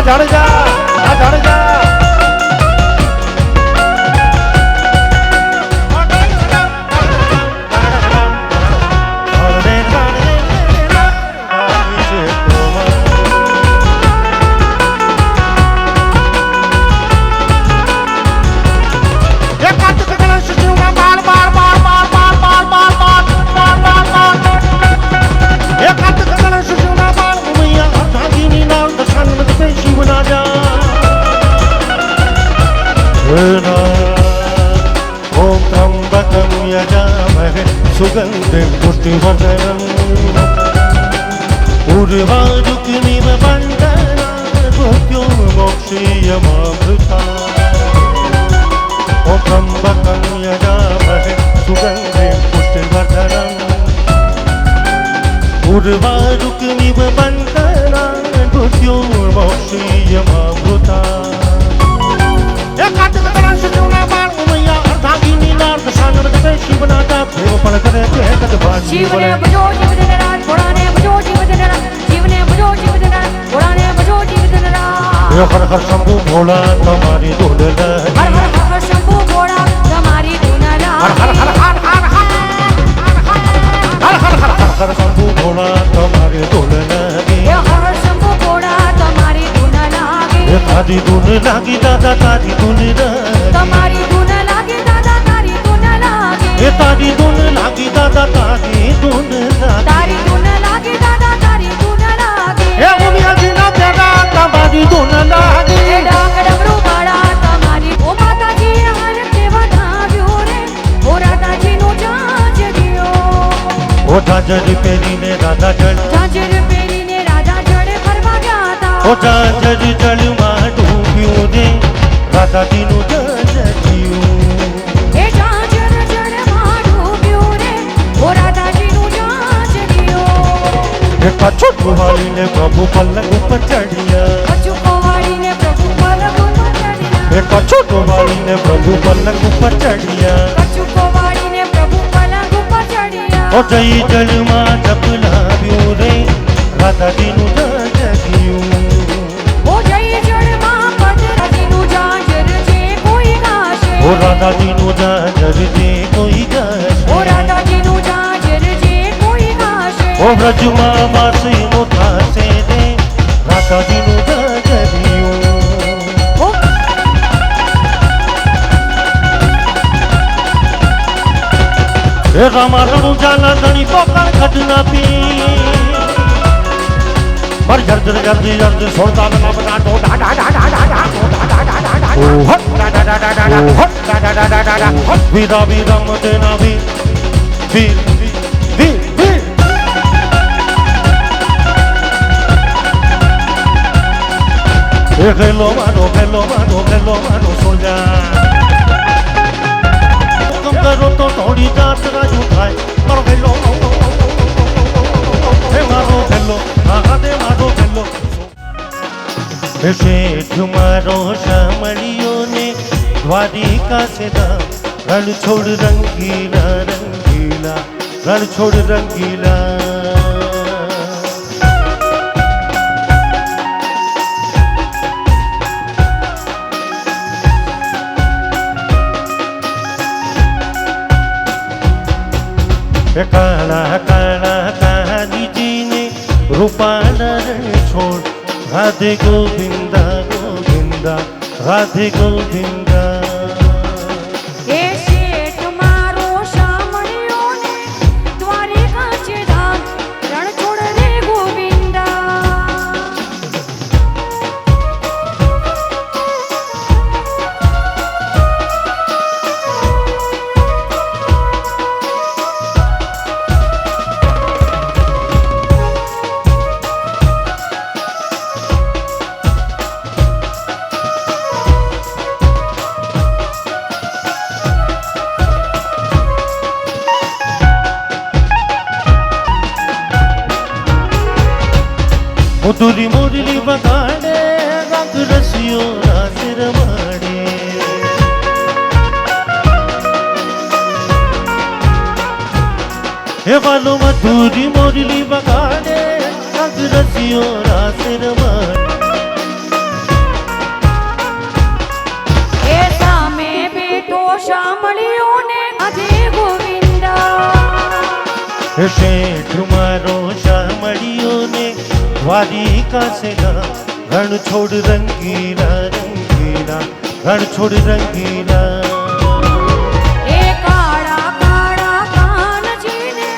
Jadeja આ જાડેજા ઓમ ત્રંબકમ યજામહે સુગંધિ પુષ્ટિવર્ધનમ ઉર્વારુકમિવ બંધના મૃત્યુમ મોક્ષીયમામૃતા ઓમ ત્રંબકમ યજામહે સુગંધિ પુષ્ટિવર્ધનમ ઉર્વારુકમિવ બંધના મૃત્યુમ મોક્ષીયમામૃતા શિવને ભજો જીવદનરા ભોળાને ભજો જીવદનરા શિવને ભજો જીવદનરા ભોળાને ભજો જીવદનરા હર હર શંભુ ભોળા તમારી ધૂન લહરી હર હર હર શંભુ ભોળા તમારી ધૂન લહરી હર હર હર હર હર હર હર હર શંભુ ભોળા તમારી ધૂન લહરી હર હર શંભુ ભોળા તમારી ધૂન લાગે તારી ધૂન લાગી દાદા તારી ધૂન લાગી તમારી ધૂન લાગે દાદા તારી ધૂન લાગે તારી ધૂન લાગી દાદા તારી ધૂન લાગી તારી ધૂન લાગે દાદા તારી ધૂન લાગે હે ઉમિયાજીના તેરા તમારી ધૂન લાગી એ ડાક ડમરૂ વાળા તમારી ઓ માતાજી હાર કેવા નાવ્યો રે ઓ રાધાજીનો જાજરિયો ઓ જાજર પહેરીને રાધા જળ જાજર પહેરીને રાધા જડે ફરવા ગયા તા ઓ જાજર જળમાં ડૂબ્યું રે રાધાજીનું જજર્યું એ જાજર જડમાં ડૂબ્યો રે ઓ રાધાજીનું જાજરિયો એ કછુક વાળીને પ્રભુ પલંગ ઉપર ચડ્યા કચુકો વાળીને પ્રભુ પલંગ ઉપર ચડ્યા એ કછુક વાળીને પ્રભુ પલંગ ઉપર ચડ્યા કચુકો વાળીને પ્રભુ પલંગ ઉપર ચડ્યા ઓ જઈ જળમાં જપલાવ્યું રે રાધાજીનું જજર્યું ઓ જય જળમાં પદરાજીનું જાજર જે કોઈ ગાશે ઓ રાધાજીનું જાજર જે કોઈ ઓ ગાશે રાધાજીનું જાજર જે કોઈ ગાશે ઓ વ્રજમાં માસીનું થાશે રે રાધાજીનું જજર્યું ઓ હે રામારણું જાલા ધણી પોકાર ખડના પી પર જર્જર જર્જી જર્જી છોડતા ના બના ડો ડા ડા ડા ડા ડા ડા ઓ હટ ડા ડા ડા ડા ડા હટ ડા ડા ડા ડા ડા હટ વીરા વીરા મદેના વીર વીર વીર વીર એ ખેલો માનો સોલ્જા કરો તો થોડી જાત રાજુ થાય મારો ભેલો હે મારો ભેલો હા દે મારો ભેલો હે શેઠ મારો શામળિયો ને દ્વારિકા સે રણ છોડ રંગીલા રંગીલા રણ છોડ રંગીલા રાધે ગોવિંદા ગોવિંદા રાધે ગોવિંદા. હે શેઠ મારો શામળિયોને દ્વારિકા છે ધામ રણ છોડ રે ગોવિંદા. મધુરી મુરલી વગાડે રંગ રસિયો રાસ રમાડે. હે વાલો મધુરી મુરલી વગાડે રંગ રસિયો રાસ રમાડે. હે સામે બેઠો શામળિયોને આજે ગોવિંદા. હે શેઠ મારો શામળિયોને દ્વારિકા से रण छोड़ रंगीला रंगीला रण छोड़ रंगीला. હે કાળા કાળા કાનજીને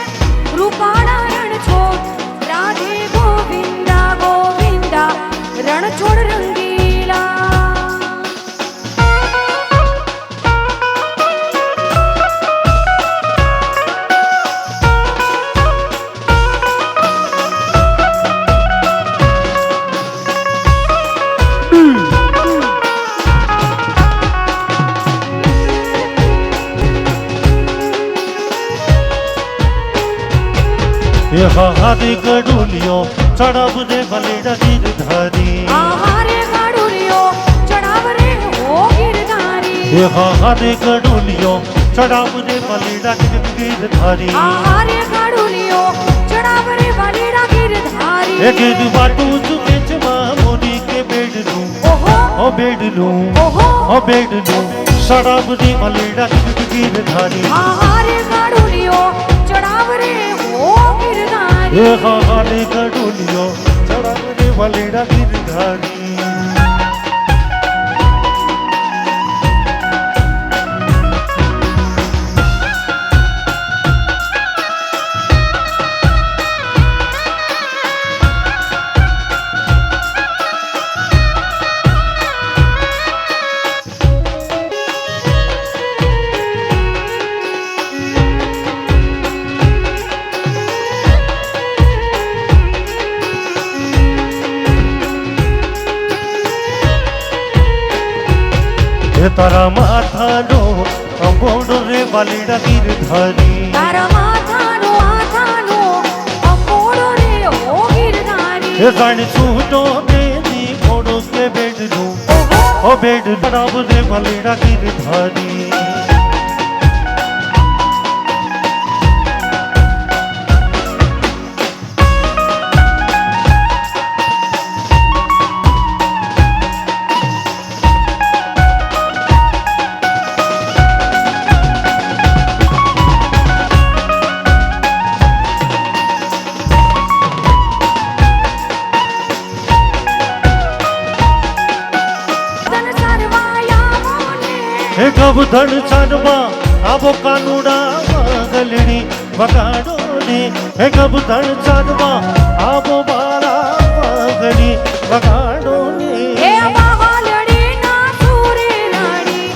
રૂપાળા રણ છોડ રાધે ગોવિંદા ગોવિંદા રણ છોડ રંગીલા. ये हारे गडुलियो चढ़ाव रे भलेड़ा गिरधारी. આહારે ગાડુલિયો ચડાવ રે હો ગિરધારી. ये हारे गडुलियो चढ़ाव रे भलेड़ा गिरधारी. આહારે ગાડુલિયો ચડાવ રે વાલીડા ગિરધારી. ये गिरवा टूच बेचवा मोरी के बेडलू ઓહો ओ बेडलू ઓહો ओ बेडलू चढ़ाव रे भलेड़ा गिरधारी. આહારે ગાડુલિયો ચડાવ રે હો ગિરધારી. ये हारे गडुलियो चढ़ाव रे भलेड़ा गिरधारी. ये तारा माथानो अंबोडो रे वालीड़ा गिरधारी. તારા માથાનો આથાનો અંબોડો રે હો ગિરધારી. ये गाड़ी छूटो तेरी फोड़ो के बेडलू ઓહો ओ बेड खराब रे वालीड़ा गिरधारी. તન સરવાયા મોને हे कब धन चरवा आबो कानूड़ा गलड़ी वगाड़ो ने. हे कब धन चरवा आबो बारा गली वगाड़ो ने. હે બહાલડી ના સુરે લાડી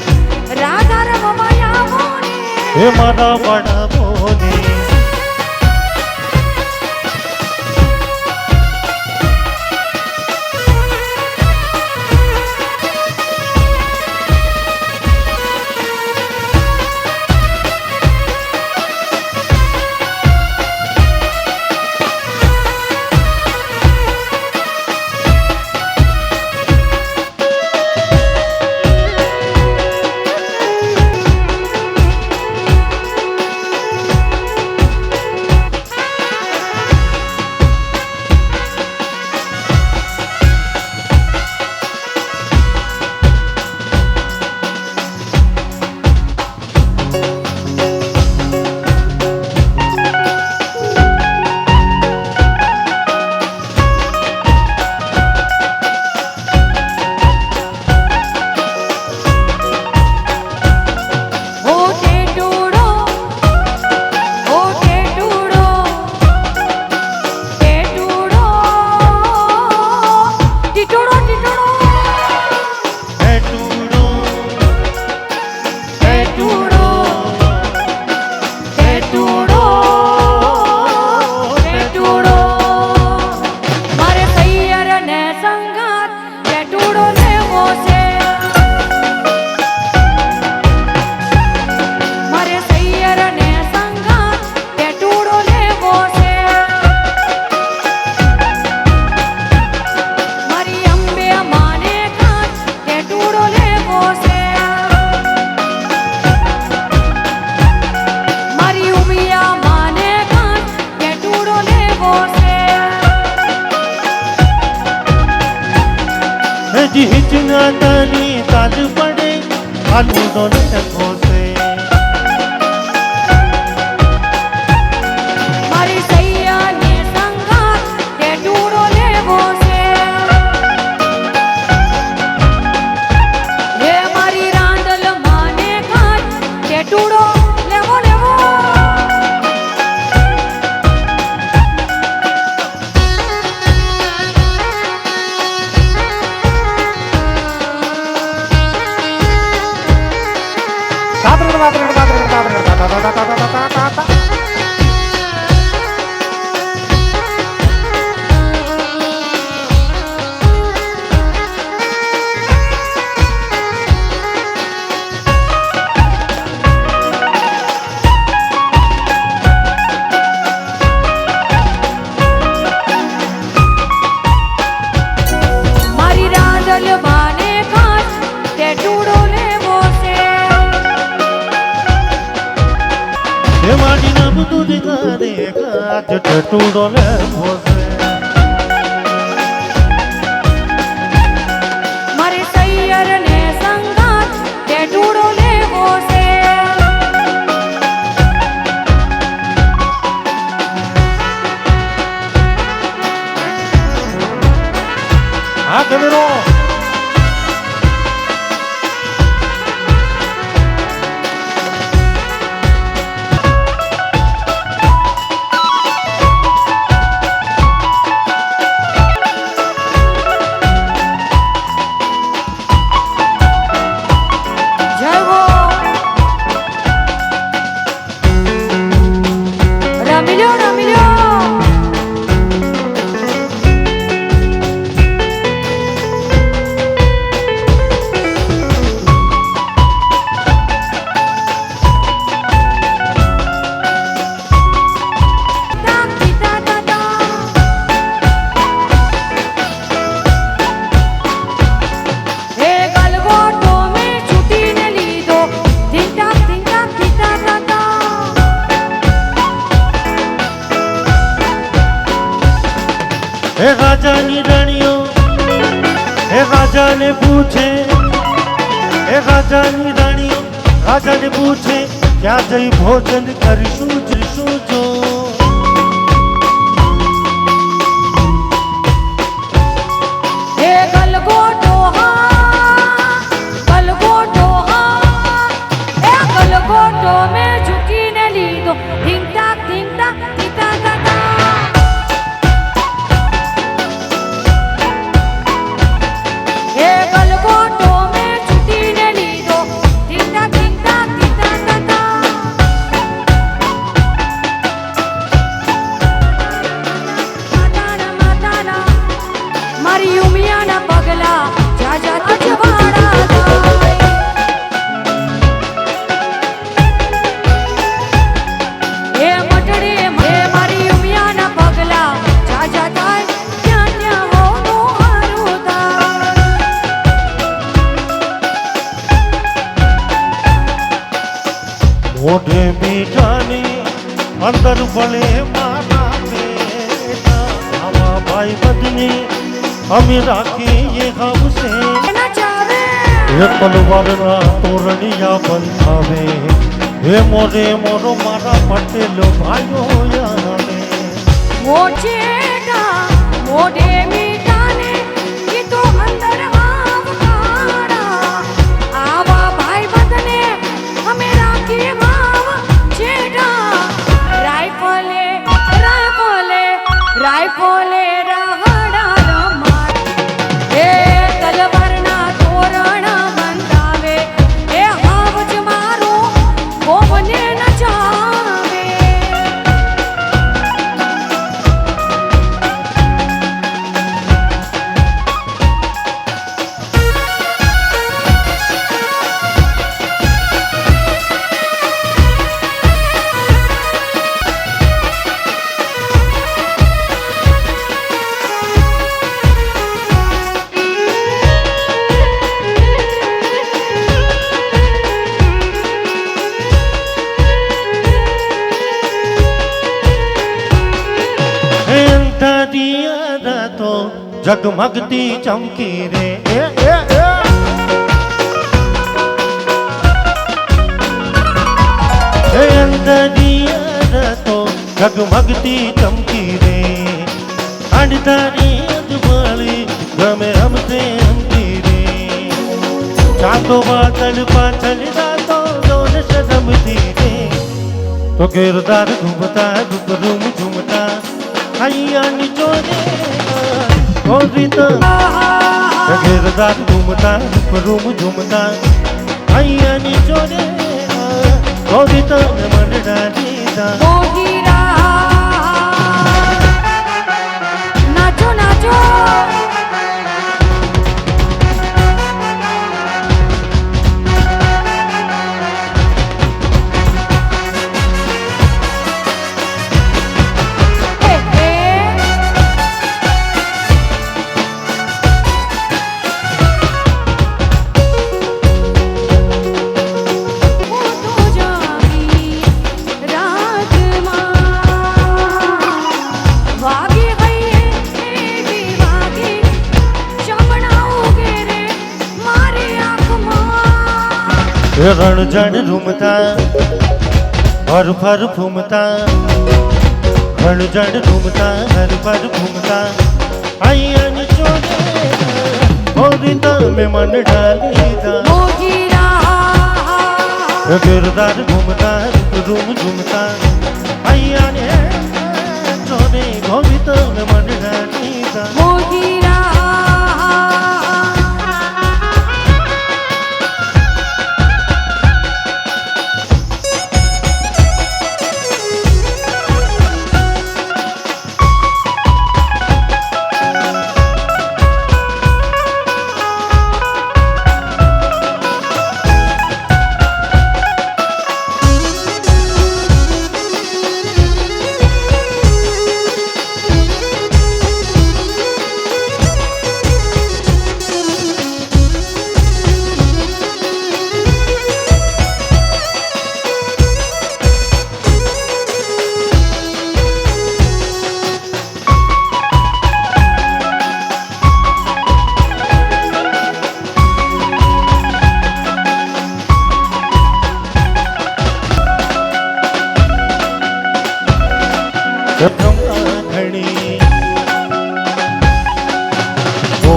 રાધા રમવાયા મોને. हे मारा बड़ा बोले હજી હિચના તારી તાજ પડે આલુનો લેખો છે મારી સૈયાને સંગાત તે ટૂડો લેવો છે હે મારી રાંદલ માને કાચ તે ટૂડો લેવો લેવો મારી રાંદલ માને કાચ તે ટૂડો લેવો છે હે માડીના બધું દેખાડે કાચ ટટુડો લેખો છે મારી સૈયરને સંગાત તે ટૂડો લેવો છે હા કબીરો જય હો રમી લ્યો રમી લ્યો હે ગલગોટો મેં છૂટીને લીધો ઢીંટાક ઢીંટાક ઢીંટા ઢાંટા હે રાજાની રાણીઓ હે રાજાને પૂછે હે રાજાની રાણીઓ રાજાને પૂછે ક્યાં જઈ ભોજન કરીશું જઈશું જો હે ગલગોટો હા એ ગલગોટો મેં ઝૂકીને લીધો ઢીંટાક ઢીંટાક ઢીંટા ઢાંટા હે ગલગોટો મેં ઝૂકીને લીધો ઢીંટાક ઢીંટાક ઢીંટા ઢાંટા માતાના માતાના મારી ઉમિયાના પગલા જાજા અજવાળા થાય હે મટડે હે મારી ઉમિયાના પગલા જાજા થાય ત્યાં ત્યાં હોનું હારું થાય મોઢે મીઠાની અંદર ભલે મારા બેટા આવા ભાઈ બધની અમે રાખીએ ગમશે એના ચાવે હે તલવારના તોરણિયા બંધાવે હે મોરે મોરો મારા પટેલો ભાઈઓ યાને મોચેટા મોઢે મીઠાને ઈ તો અંદર આવકારા આવા ભાઈ બંધને અમે રાખીએ ભાવ છેટા રાઈફલે રાઈફલે રાઈફલે રહડા રમાડ હે તલવારના તોરણ બંધાવે હે હાવજ મારું કોમને નચાવે જગમગતી ચમકી રે અંદરિયા તો જગમગતી ચમકી રે અંધારી અજવાળી ગમે હમતે હમતી રે ચાંદો બાદલ પાછળ રાતો દોન રમતી રે તો કિરદાર ઘૂમતા રૂમ ઝૂમતા હૈયાની ચોરે ગોરી તો કિરદાર ઘૂમતા રૂમ ઝૂમતા હૈયાની ચોરે ગોરી તો મન ડાલીતા નાચો નાચો રણજણ રૂમતા હર ફર ફૂમતા રણજણ રૂમતા હર ફર ફૂમતા હૈયાની ચોરે ગોરી તમે મન ડાલીતા કિરદાર ઘૂમતા રૂમ ઝૂમતા હૈયાને ચોરે ગોરી તમે મન ડાલીતા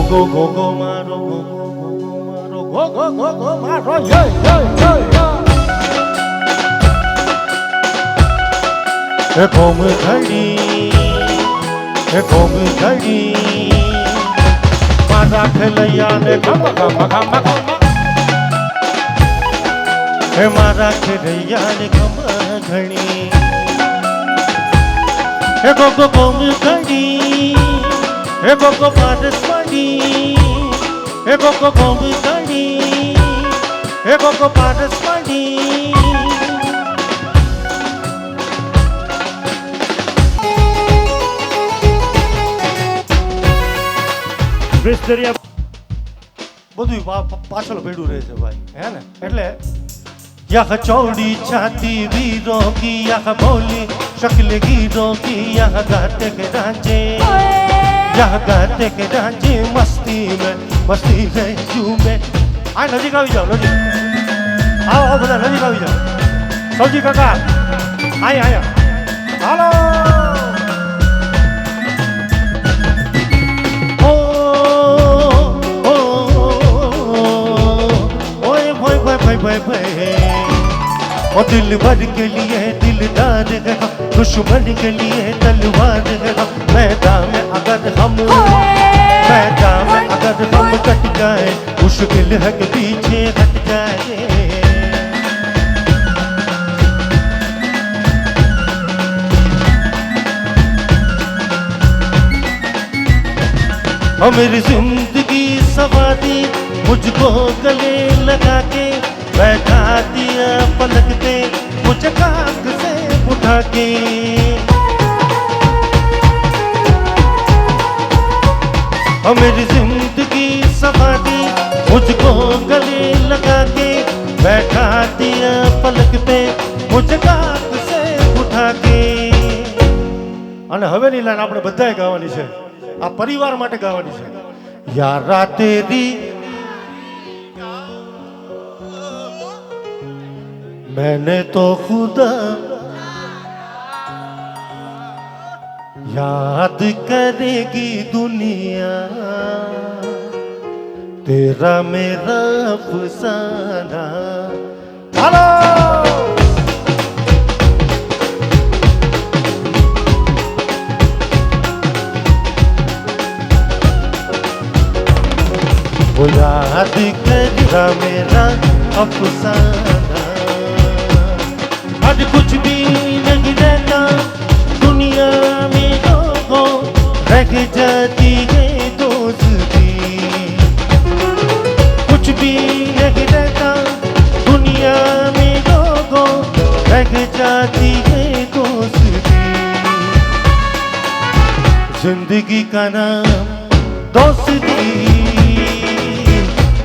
ગો ગો ગો મારો ગો ગો ગો મારો ગો ગો ગો ગો મારો એ કોમ ઘડી મારા ખેલૈયાને ગમ ગમ ગમ ગમ હે મારા ખેલૈયાને ગમ ઘડી હે ગો ગો કોમ ઘડી હે ગો ગો પારસ પાડી હે ગો ગો કોમ ઘડી હે ગો ગો પારસ પાડી બધું પાછળ ભેડું રહે છે ભાઈ હે ને એટલે યહ ચૌડી છાતી વીરો કી યહ બોલી શક્લ ગીરો કી યહ ગાતે કે રાંચે યહ ગાતે કે રાંચે મસ્તી રે ઝૂમે આ નજીક આવી જાઓ નજીક આવો બધા નજીક આવી જાઓ સૌજી કાકા આયા હાલો और दिल भर के लिए दिलदार है दुश्मन के लिए तलवार है मैदान में अगर हम कट जाए मुश्किल है कि पीछे हट जाए और मेरी जिंदगी सवारी मुझको गले लगा के बैठा दिया पलक पे मुझे काक से उठा के और मेरी जिंदगी सवारी मुझको गले लगा के बैठा दिया पलक पे मुझे काक से उठा के અને હવેની લાઈન આપણે બધાએ ગાવાની છે આ પરિવાર માટે ગાવાની છે. યારા તેરી मैंने तो खुदा याद करेगी दुनिया तेरा मेरा अफसाना. हेलो वो याद करेगा मेरा अफसाना. आज कुछ भी नहीं रहता दुनिया में लोगों रह जाती है दोस्ती. कुछ भी नहीं रहता दुनिया में लोगों रह जाती है दोस्ती. जिंदगी का नाम दोस्ती,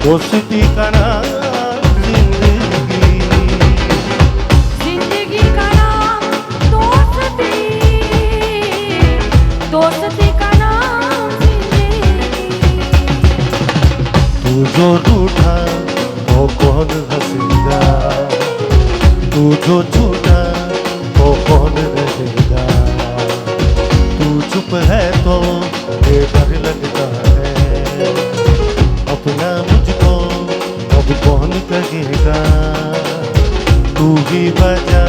दोस्ती का नाम जिंदगी का नाम दोस्ती, दोस्ती का नाम जिंदगी. तू जो रूठा वो कौन हंसेगा, तू जो झूठा वो कौन रहेगा. तू चुप है तो ये डर लगता है, अपना मुझको अब कौन कहेगा. तू ही बजा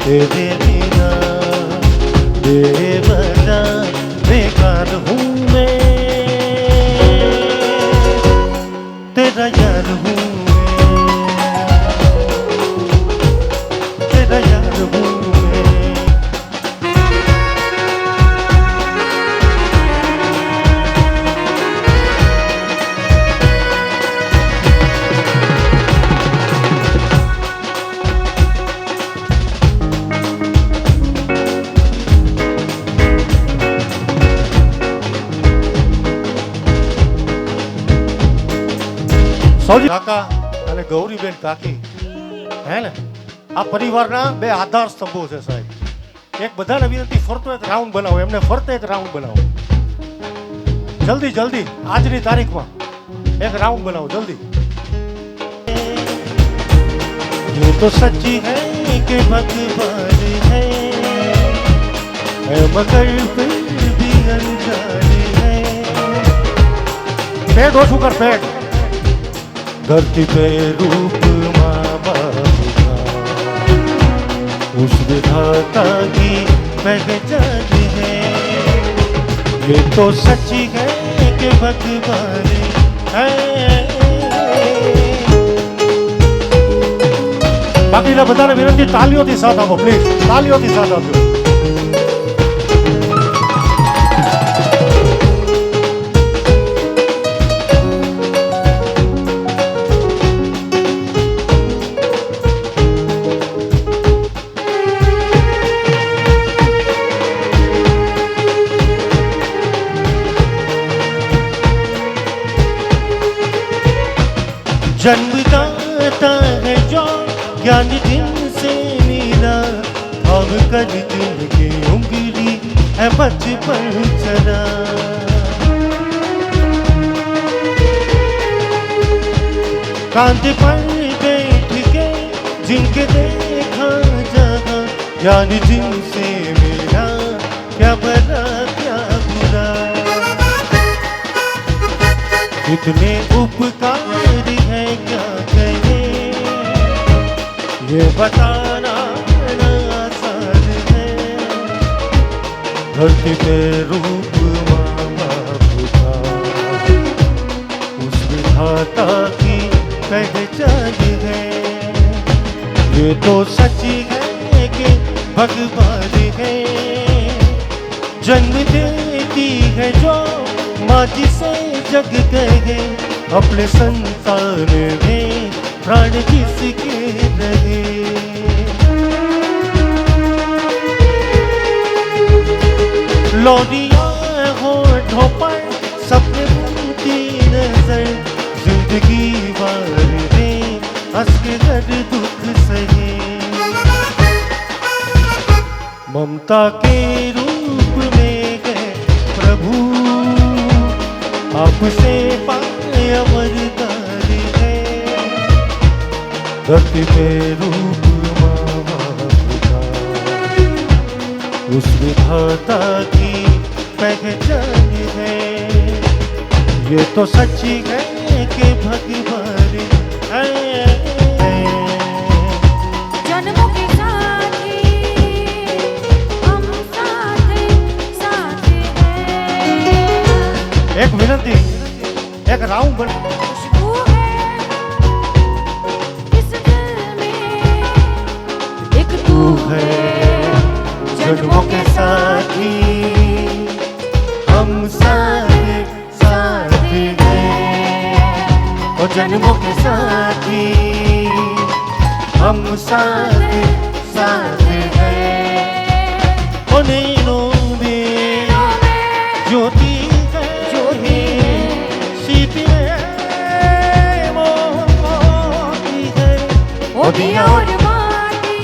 तेरे बिना बेवजह बेकार हूँ मैं, तेरा यार हूँ मैं, तेरा यार हूँ मैं. સૌજી કાકા અને ગૌરીબેન કાકી હે ને આ પરિવારના બે આધાર સ્તંભો છે સાહેબ. એક બધાને વિનંતી ફરતો એક રાઉન્ડ બનાવો, એમને ફરતે એક રાઉન્ડ બનાવો જલ્દી જલ્દી. આજની તારીખમાં એક રાઉન્ડ બનાવો જલ્દી. ये तो सच्ची है कि भगवान है मगर फिर भी अनजान है. पेट ओछું કર पेट. धरती पे रूप माँ बाप का उस विधाता की पहचान है. ये तो सच्ची है कि भगवान है. બાકીના બધાને વિનંતી તાલીઓથી સાથ આપો પ્લીઝ, તાલીઓથી સાથ આપો. जन्मदाता है जो ज्ञान दिन से मिला, अब कर दिन की उंगली है बचपन चला. कांधे पर बैठ के जिनके देखा जगह, ज्ञान जिनसे मिला क्या भला क्या बुरा. कितने उपकार है क्या कहे ये बताना आसान है. धरती पे रूप माँ बाप का उस विधाता की पहचान है. ये तो सच्ची है कि भगवान है. जन्म देती है जो माँ जिसे जग कहे, अपने संतान में प्राण जिसके रहे. लोरियां होठों पर सपने बुनती नजर, जिंदगी भर में हंस के हर दुख सहे. ममता के रूप में है प्रभु आपसे पाए अमरदारी है धरती पे रूप माता उस विधाता की पहचान है ये तो सच्ची है कि भगवान है जन्मों के साथी हम साथ साथ हैं एक विनती एक राउंड बन खुशबू है इस दिल में एक तू है है जन्मों के साथी हम साथ साथ हैं और जन्मों के साथी हम साथ साथ हैं और नैनों में ज्योति है ज्योति सीपी में मोती है ओ दिया और माटी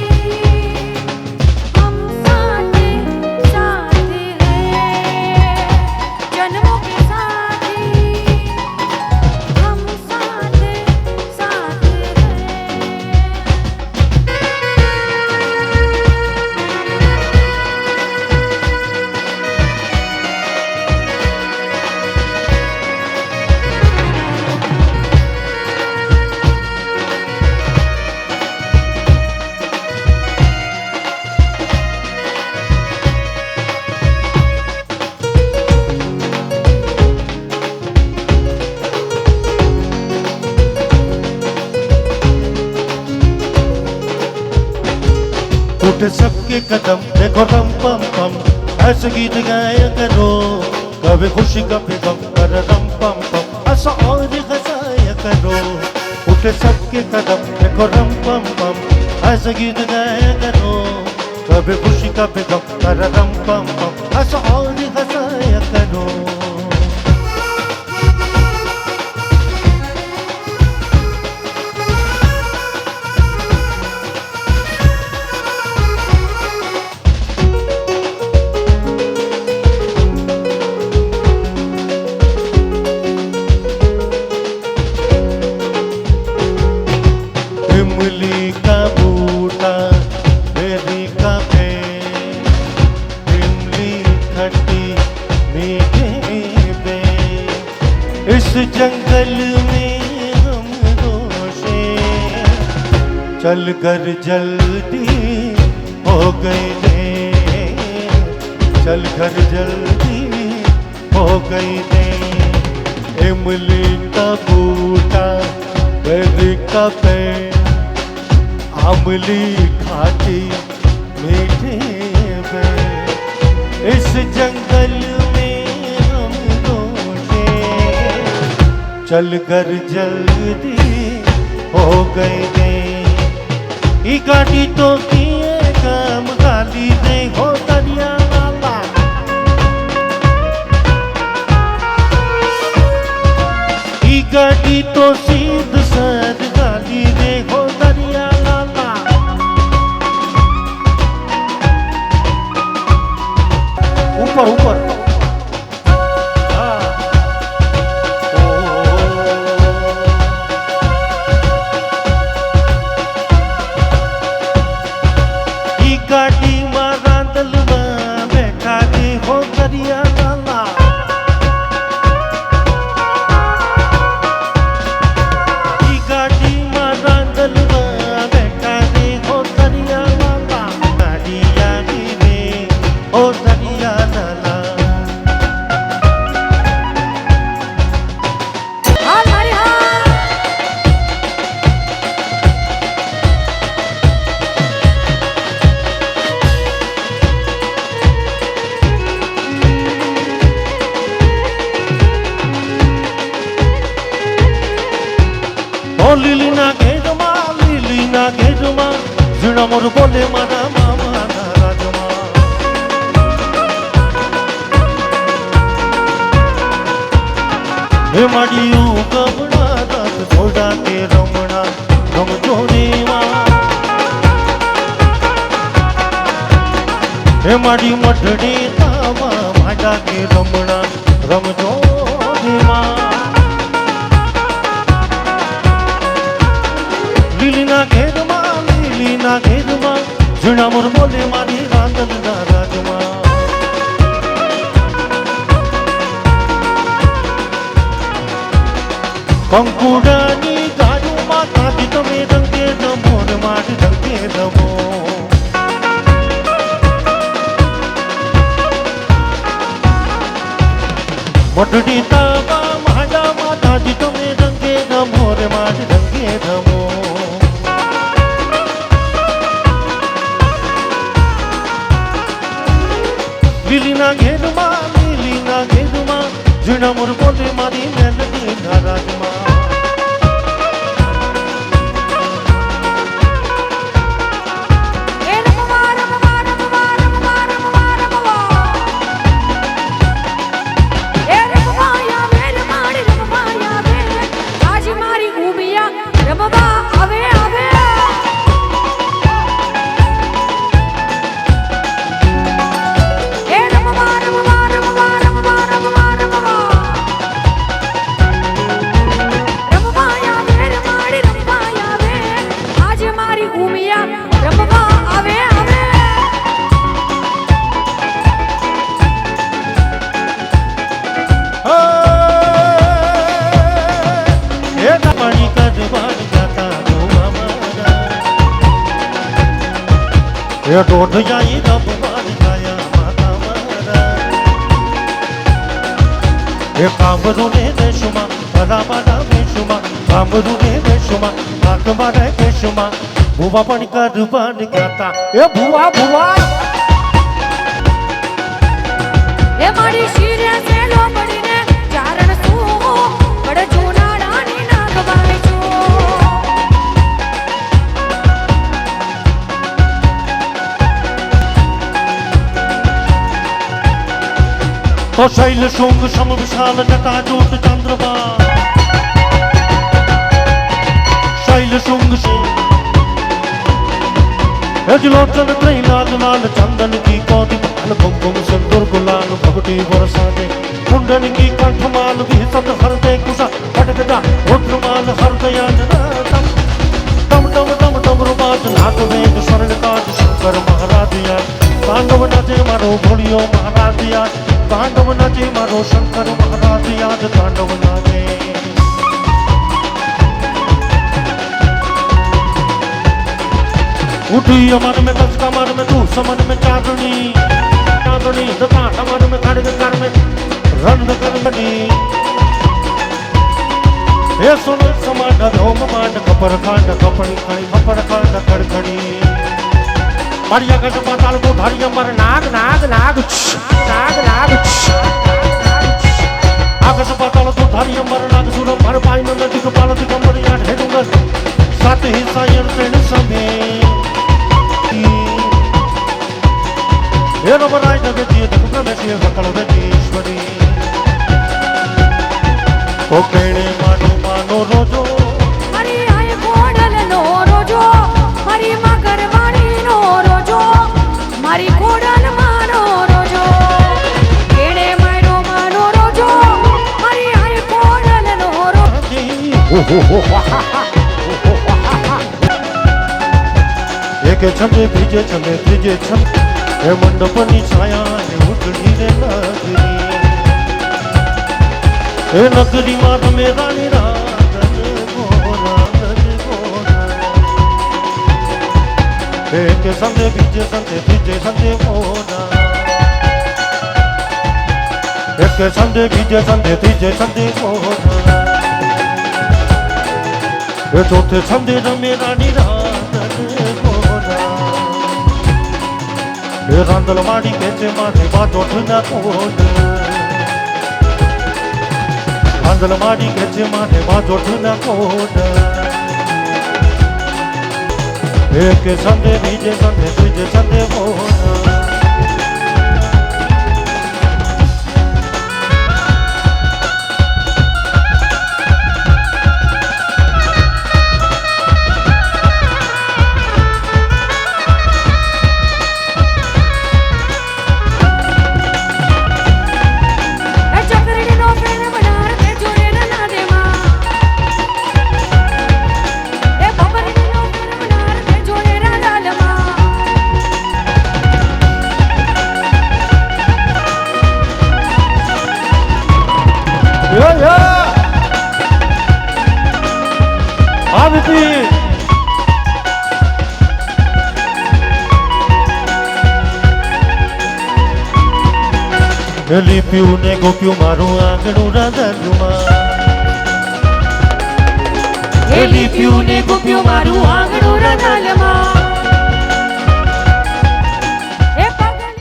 हम साथ साथ हैं जन्मों के साथी हम साथ साथ हैं उठ सबके कदम देखो रम पम पम ऐसे गीत गाया करो कभी खुशी कभी गम कर रम पम पम ऐसा और हंसाया करो उठ सबके कदम देखो रम पम पम ऐसे गीत गाया करो कभी खुशी कभी गम कर रम पम पम ऐसा और हंसाया करो इमली का बूटा बेरी का पेड़ इमली खट्टी मीठे पेड़ इस जंगल में हम रोशे चल कर जल्दी हो गए रे चल कर जल्दी हो गई रे इमली का बूटा बेरी का पेड़ आमली खाटी मीठे में इस जंगल में हम दोषे चल कर जल्दी हो गए रे ई गाड़ी तो किए काम गाली दे हो दरिया वाला ई गाड़ी तो सीध सर गाली दे हो दरिया लाला ऊपर ऊपर हाँ। ई गाड़ी मारा दलवा बैठा के हो दरिया लाला ई गाड़ी मारा दलवा बैठा के हो दरिया लाला दरिया रे ओ दरिया लाला हाल हरे हाल ओ लीलीना घेजमा जीणा मोर बोले मारा मामा ना राजमा हे माडियो कबड़ा रात थोड़ा के रमणा रम जोरे हे माडी मठड़ी तावा माडा के रमणा रम जोरे જુનામુર બોલે મારી રાંદલના રાજમાં કંકુડાની ગાયુમાં તાજી તમે રંગે રમો ને મારી રંગે રમો મોટડી તાવા માડામાં તાજી તમે રંગે રમો રે મારી રંગે રમો લીલીના ઘેરમાં જુનામુર બોલે મારી મેલડીના રાજમાં એ રમવા રમવા રમવા રમવા રમવા રમવા એ રમવા આવે રમાડી રમવા આવે આજ મારી ઉમિયા રમવા આવે આવે એ રમવા રમવા રમવા રમવા રમવા રમવા રમવા આવે રમાડી રમવા આવે આજ મારી ઉમિયા રમવા આવે આવે એ પાણી કાઢવાની જાતા ગોવા મારા એ દોઢ જાય રમવાની ગયા માતા મારા એ કામરૂને દેશમાં ભલામાના વેશમાં કામરૂને દેશમાં કાકમાના કેશમાં ભૂવા પણ કાઢવાની ગાતા એ ભૂવા ભૂવા એ મારી શિરે સેલો પડીને ચારણ શું બડ જૂના રાણી ના ગવાય છો તો શૈલ શુંગ સમ વિશાલ જટા જોત ચંદ્રમા શૈલ શુંગ से लोचन त्रय लाल लाल चंदन की कौदी माल कुमकुम सिंदूर गुलाल भगटी बरसा दे कुंडन की कंठमाल भी सत हर दे कुशा खटखटा रुद्रमाल हर दया तम तम तम तम तम रुबाज नाथ वेद स्वर्ण काज शंकर महाराज या तांडव नाचे मारो भोलियो महाराज या तांडव नाचे मारो शंकर महाराज याद तांडव नाचे उठी अमर में दस कमर में तू समन में चांदनी चांदनी दता कमर में खड़ग कर में रंग कर बनी हे सुन समाड धोम मांड कपर खांड कपड़ी खड़ी कपर खांड खड़खड़ी बढ़िया गज पाताल को धरी अमर नाग नाग नाग नाग नाग आकाश पाताल को धरी अमर नाग सुर भर पाई नदी को पाल दिगंबर या ढेडुंगर सात ही सायर तेन समे ये रमराय जगतिय दुर्गमेशिय सकल वेदीश्वरी ओ केणे मानो मानो रोजो મારી આય કોડલ નો રોજો મારી મગર વાણી નો રોજો મારી કોડલ માનો રોજો કેડે મારો માનો રોજો મારી આય કોડલ નો રોજો एक छंदे बीजे छंदे त्रीजे छंद हे मंडपनी छाया ने उठनी रे नगरी हे नगरी मात में रानी राधन गोरा एक छंदे बीजे छंदे त्रीजे छंदे मोना एक छंदे बीजे छंदे त्रीजे छंदे मोना हे चौथे छंदे रमे रानी राधन रांदल माड़ी केचे माथे बाजोठ ना कोड रांदल माड़ी केचे माथे बाजोठ ना कोड एक संदे बीजे संदे तुझे संदे मोना આ વિપિન લીપ્યું ને ગોપ્યું મારું આંગણું રાધાજુમાં એ લીપ્યું ને ગોપ્યું મારું આંગણું રતાલમાં